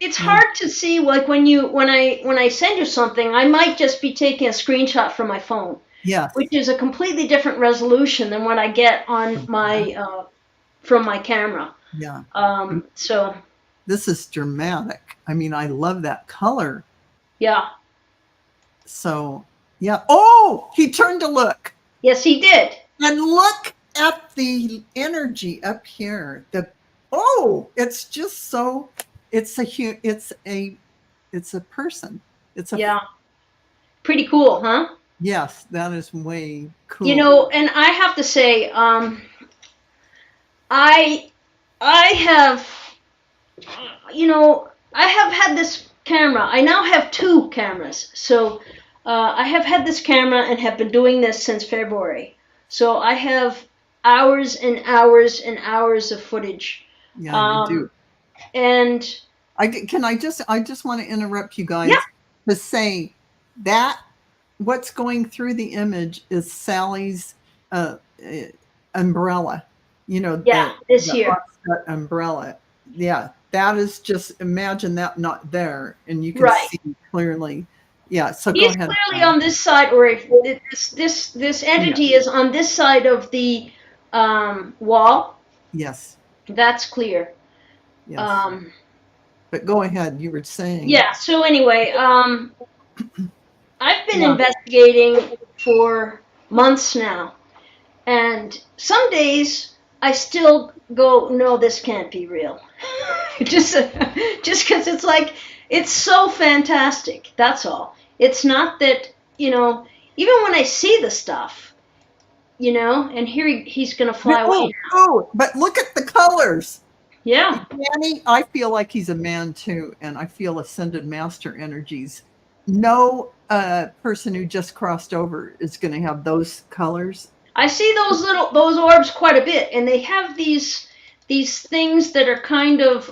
it's hard to see. Like when I send you something, I might just be taking a screenshot from my phone, yes, which is a completely different resolution than what I get on my from my camera. yeah. So This is dramatic. I mean, I love that color. yeah. So, yeah. Oh, he turned to look. Yes, he did. And look at the energy up here. It's just so it's a person. Yeah. Pretty cool, huh? Yes, that is way cool. You know, and I have to say, I have, I have had this camera. I now have two cameras. So I have had this camera and have been doing this since February. So I have hours and hours and hours of footage. Yeah, you do. And I just want to interrupt you guys yeah. to say that what's going through the image is Sally's umbrella. You know, this here. offset umbrella. Yeah, that is just, imagine that not there, and you can Right. see clearly. Yeah, so He's go ahead. clearly on this side, or if this entity is on this side of the wall. Yes. That's clear. Yes. But go ahead. You were saying. Yeah. So anyway, I've been investigating for months now, and some days I still go, no, this can't be real. just because it's like, it's so fantastic. That's all. It's not that, even when I see the stuff, and here he's going to fly away. Oh, but look at the colors. Yeah. Danny, I feel like he's a man too, and I feel ascended master energies. No person who just crossed over is going to have those colors. I see those orbs quite a bit, and they have these things that are kind of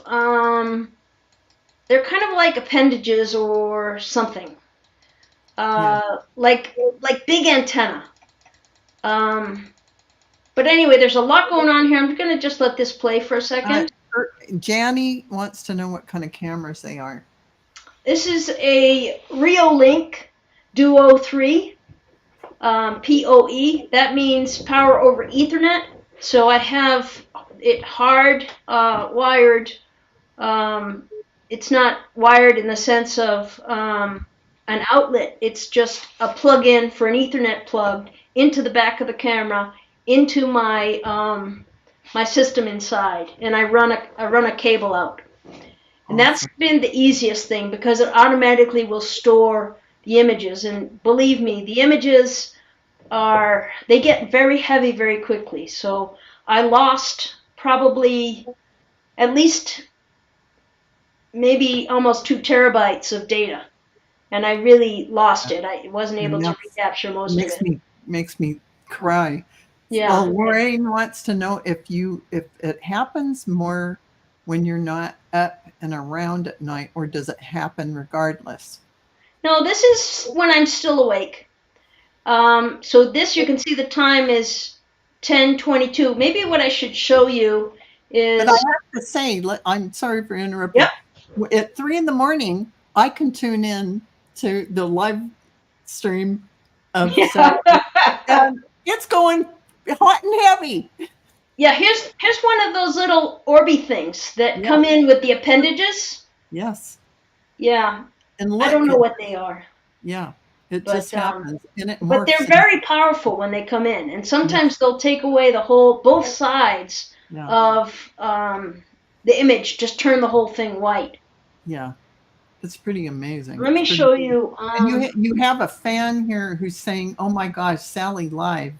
they're kind of like appendages or something, like big antenna. But anyway, there's a lot going on here. I'm gonna just let this play for a second. Janny wants to know what kind of cameras they are. This is a Reolink Duo 3, PoE. That means power over Ethernet. So I have it hard wired. It's not wired in the sense of an outlet. It's just a plug-in for an Ethernet plug into the back of the camera, into my my system inside, and I run a cable out. And that's been the easiest thing because it automatically will store the images. And believe me, the images they get very heavy very quickly. So I lost probably at least maybe almost 2 terabytes of data, and I really lost it. I wasn't able And to that recapture most of it. makes me cry. Yeah. Well, Lorraine wants to know if it happens more when you're not up and around at night, or does it happen regardless? No, this is when I'm still awake. So this, you can see the time is 10:22. Maybe what I should show you But I is, have to say, I'm sorry for interrupting. yep. At 3 in the morning, I can tune in to the live stream of Yeah. Saturday, and it's going hot and heavy. Yeah, here's one of those little Orby things that Yeah. come in with the appendages. Yes. Yeah, And I look, don't know what they are, yeah, it but just happens, and it but they're morphs. very powerful when they come in, and Yeah. sometimes they'll take away both sides Yeah. of the image, just turn the whole thing white. Yeah. It's pretty amazing. Let me show you. And you have a fan here who's saying, "Oh my gosh, Sally live."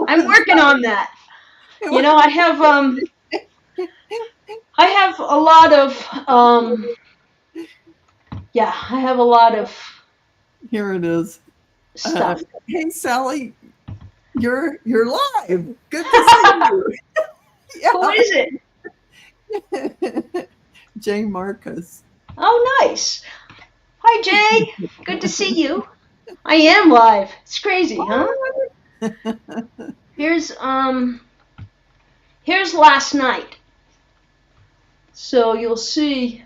I'm working on that. You know, I have a lot of I have a lot of Here it is. stuff. Hey Sally, you're live. Good to see you. Who is it? Jay Marcus. Oh, nice. Hi, Jay. Good to see you. I am live. It's crazy, huh? Here's last night. So you'll see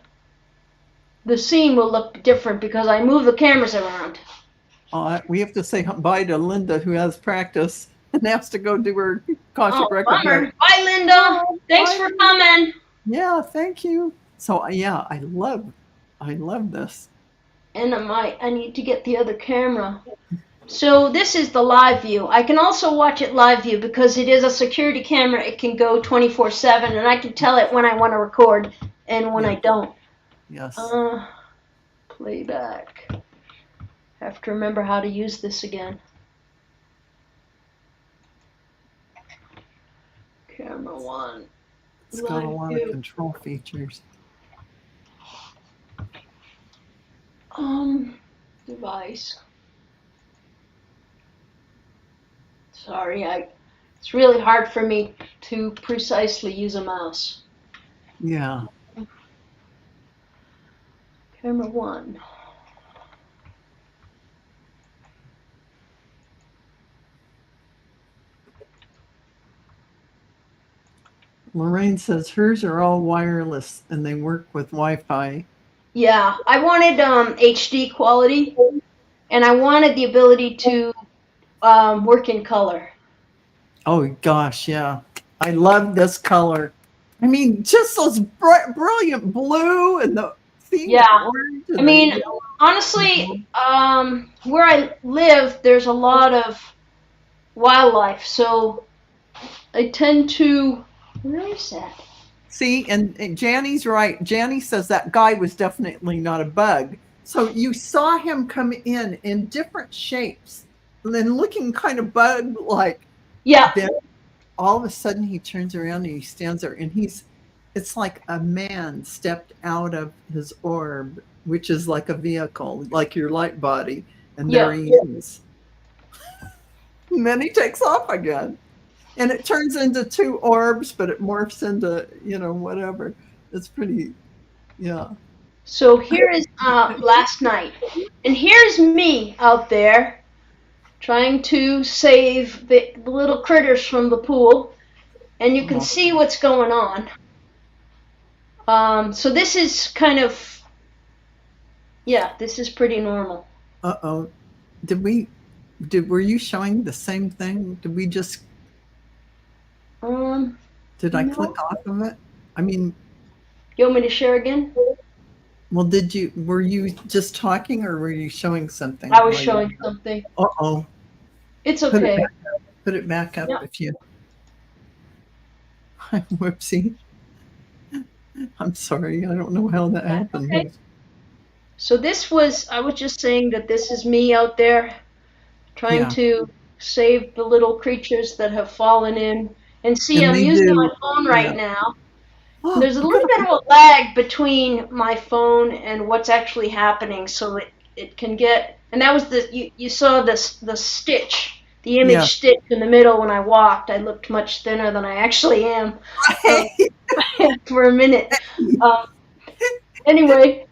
the scene will look different because I move the cameras around. We have to say bye to Linda, who has practice and has to go do her Akashic record. Bummer. Bye, Linda. Thanks for coming. Yeah, thank you. So yeah, I love this. And I need to get the other camera. So this is the live view. I can also watch it live view because it is a security camera. It can go 24/7, and I can tell it when I want to record and when I don't. Yes. Playback. Have to remember how to use this again. Camera 1. It's got a lot of control features. Device. Sorry, it's really hard for me to precisely use a mouse. Yeah. Camera 1. Lorraine says hers are all wireless and they work with Wi-Fi. Yeah, I wanted HD quality, and I wanted the ability to work in color. Oh gosh, yeah. I love this color. I mean, just those brilliant blue and the orange. I mean, honestly, where I live, there's a lot of wildlife, so I tend to. Where is that? See, and Janny's right. Janny says that guy was definitely not a bug. So you saw him come in different shapes, and then looking kind of bug-like. Yeah. Then all of a sudden he turns around and he stands there, and it's like a man stepped out of his orb, which is like a vehicle, like your light body, and there he is. And then he takes off again. And it turns into 2 orbs, but it morphs into, whatever. It's pretty, yeah. So here is last night. And here's me out there trying to save the little critters from the pool. And you can see what's going on. So this is kind of, this is pretty normal. Uh-oh. Were you showing the same thing? Did we just... Did I click off of it? I mean... You want me to share again? Well, were you just talking or were you showing something? I was showing something. Uh-oh. It's okay. Put it back up if you... Whoopsie. I'm sorry. I don't know how that happened. Okay. So I was just saying that this is me out there trying to save the little creatures that have fallen in. And see, I'm using my phone right now. There's a Good. little bit of a lag between my phone and what's actually happening, so it can get. And that was you saw the stitch, the Yeah. image stitch in the middle when I walked. I looked much thinner than I actually am um, for a minute. Um, anyway,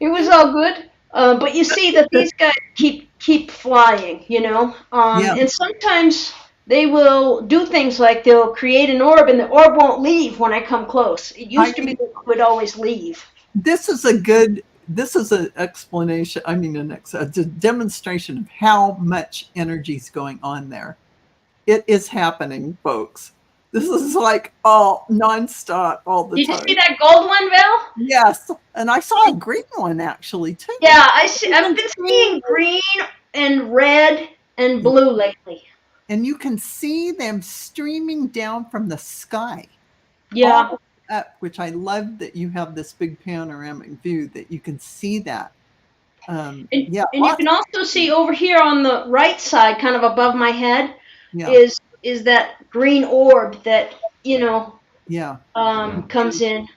it was all good. But you see that these guys keep flying, you know. Yeah. And sometimes they will do things like they'll create an orb, and the orb won't leave when I come close. It I used to be mean, that it would always leave. this is an explanation. I mean, a demonstration of how much energy is going on there. It is happening, folks. This is like all nonstop all the Did you see time. that gold one, Val? Yes. And I saw a green one actually too. Yeah, I see. I've Even been green. seeing green and red and blue lately. And you can see them streaming down from the sky. Yeah. All up, which I love that you have this big panoramic view that you can see that. Yeah, And you can also see over here on the right side, kind of above my head, yeah, is that green orb that, you know, yeah, comes in.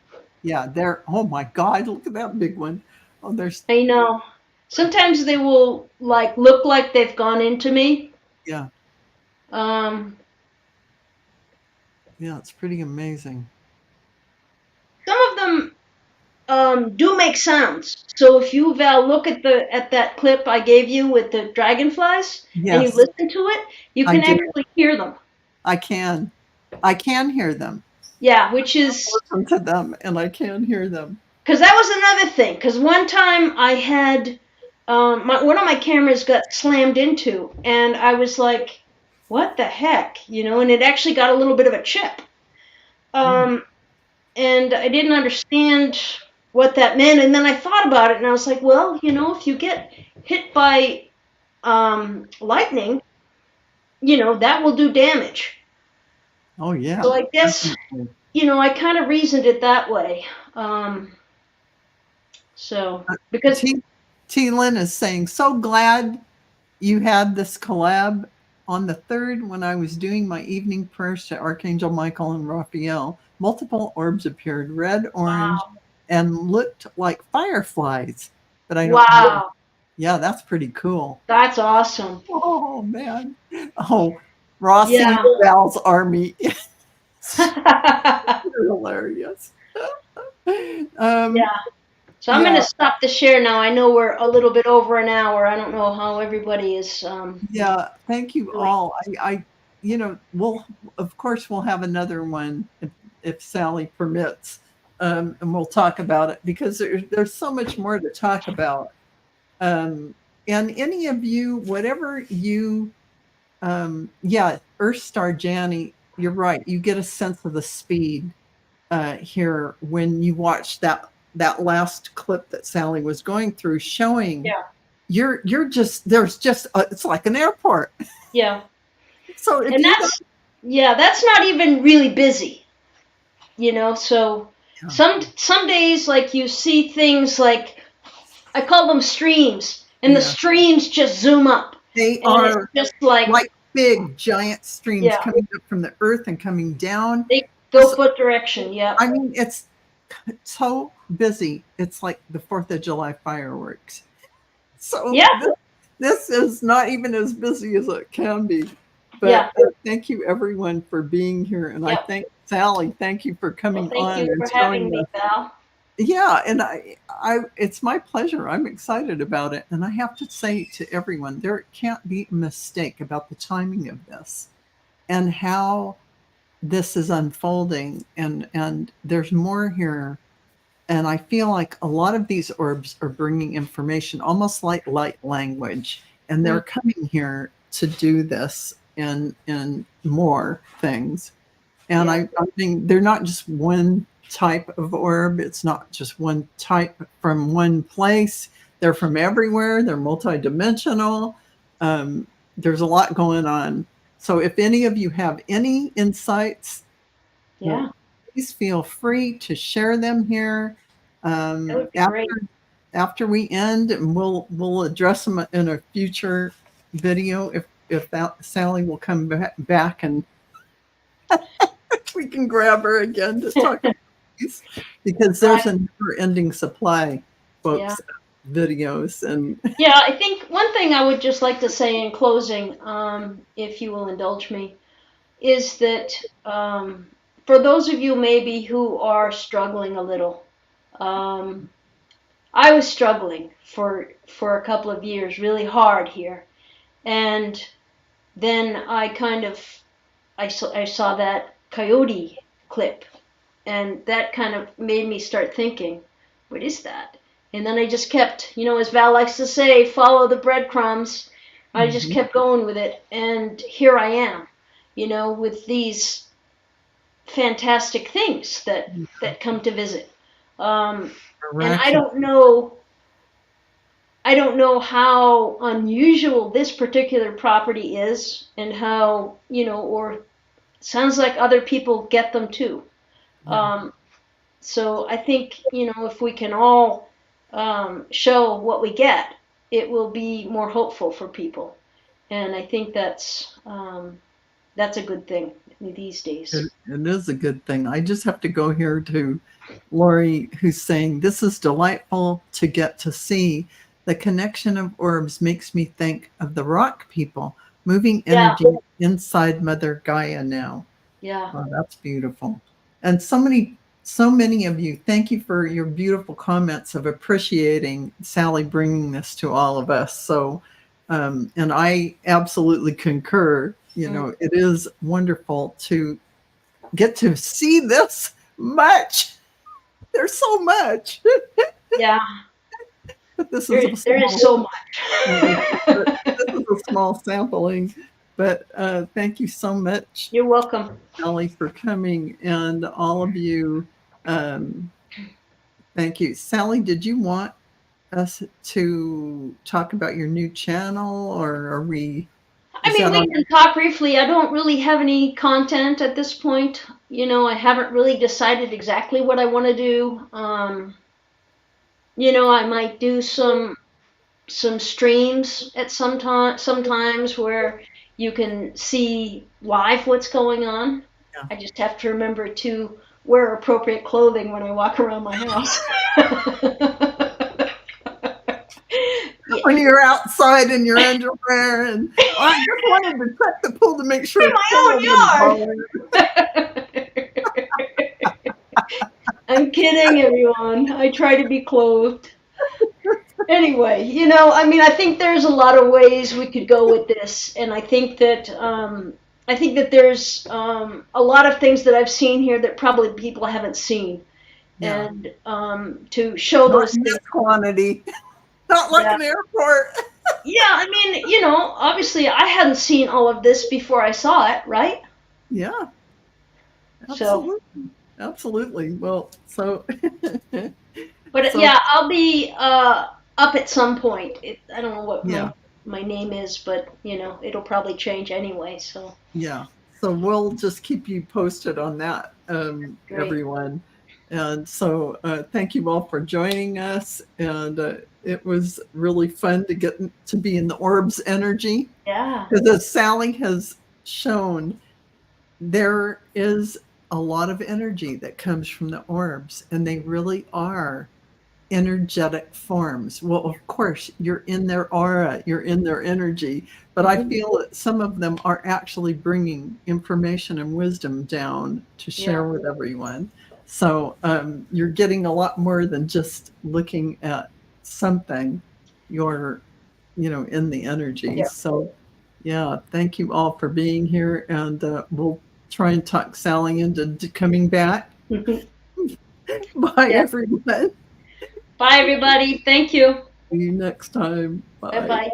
yeah. There. Oh my God! Look at that big one. Oh, there's. I know. Sometimes they will like look like they've gone into me. Yeah, Um, yeah. It's pretty amazing. some of them do make sounds. So if you, Val, look at that clip I gave you with the dragonflies and you Yes, listen to it, you I can did. actually hear them. I can. I can hear them. Yeah, which is Listen to them, and I can hear them. because that was another thing. Because one time I had one of my cameras got slammed into, and I was like, "What the heck?" You know, and it actually got a little bit of a chip. Um, and I didn't understand what that meant. And then I thought about it, and I was like, "Well, you know, if you get hit by lightning, you know, that will do damage." Oh yeah. So I guess, Definitely. you know, I kind of reasoned it that way. So because T. Lynn is saying, so glad you had this collab on the 3rd when I was doing my evening prayers to Archangel Michael and Raphael. Multiple orbs appeared, red, orange, wow, and looked like fireflies. But I don't know. wow, Yeah, that's pretty cool. that's awesome. Oh man. Oh, Rossi Yeah. Val's army. Yeah. Hilarious. So I'm going Yeah, to stop the share now. I know we're a little bit over an hour. I don't know how everybody is yeah. Thank you doing. all. We'll of course we'll have another one if Sally permits, and we'll talk about it because there's so much more to talk about. And any of you, whatever you, yeah, Earth Star Janny, you're right. You get a sense of the speed here when you watch that last clip that Sally was going through, showing Yeah. you're just there's just it's like an airport. Yeah. So if And you that's not even really busy, you know. So yeah, some days like you see things like I call them streams, and the yeah, streams just zoom up, they and it's are just like like big giant streams yeah, coming up from the earth and coming down. they go So, foot direction. Yeah. I mean, it's so busy. It's like the 4th of July fireworks. So Yeah. this is not even as busy as it can be. But Yeah. thank you everyone for being here. And I Yeah. thank Sally. Thank you for Well, coming thank on you and for having showing me, us. Val. Yeah, and it's my pleasure. I'm excited about it. And I have to say to everyone, there can't be a mistake about the timing of this and how this is unfolding. And there's more here. And I feel like a lot of these orbs are bringing information, almost like light language, and they're coming here to do this and more things. And Yeah. I think they're not just one type of orb. It's not just one type from one place. They're from everywhere. They're multidimensional. There's a lot going on. So if any of you have any insights, Yeah. please feel free to share them here. That would be great. After we end, and we'll address them in a future video if that Sally will come back and we can grab her again to talk. because there's a never-ending supply, Yeah. folks, of videos and Yeah, I think one thing I would just like to say in closing, if you will indulge me, is that for those of you maybe who are struggling a little, I was struggling for a couple of years, really hard here, and then I saw that coyote clip, and that kind of made me start thinking, what is that? And then I just kept, as Val likes to say, follow the breadcrumbs. I just kept going with it, and here I am, with these fantastic things that come to visit. And I don't know how unusual this particular property is, and how, or sounds like other people get them too. So I think, if we can all show what we get, it will be more hopeful for people. And I think that's a good thing these days. It is a good thing. I just have to go here to Lori, who's saying, this is delightful to get to see. The connection of orbs makes me think of the rock people, moving energy inside Mother Gaia now. Yeah. Oh, that's beautiful. And so many of you, thank you for your beautiful comments of appreciating Sally bringing this to all of us. So, and I absolutely concur. It is wonderful to get to see this much. There's so much. Yeah. But there is so much. This is a small sampling. But thank you so much. You're welcome, Sally, for coming, and all of you. Thank you. Sally, did you want us to talk about your new channel, or are we? I mean, we can talk briefly. I don't really have any content at this point. I haven't really decided exactly what I want to do. I might do some streams at sometimes where you can see live what's going on. Yeah. I just have to remember to wear appropriate clothing when I walk around my house. When you're outside in your underwear, and I just wanted to check the pool to make sure in my own yard. I'm kidding, everyone. I try to be clothed. Anyway, I think there's a lot of ways we could go with this, and I think that there's a lot of things that I've seen here that probably people haven't seen, and to show those in this quantity, not like an airport. Yeah, obviously I hadn't seen all of this before I saw it, right? Yeah, absolutely. Well, so. But yeah, I'll be up at some point. I don't know what my name is, but it'll probably change anyway. So yeah, so we'll just keep you posted on that, everyone. And so thank you all for joining us, and it was really fun to get to be in the Orbs energy. Yeah, because as Sally has shown, there is a lot of energy that comes from the orbs, and they really are energetic forms. Well, of course, you're in their aura, you're in their energy, but I feel that some of them are actually bringing information and wisdom down to share with everyone. So you're getting a lot more than just looking at something. You're, in the energy. So thank you all for being here, and we'll try and talk Sally into coming back. Bye, everyone. Bye, everybody. Thank you. See you next time. Bye. Bye-bye.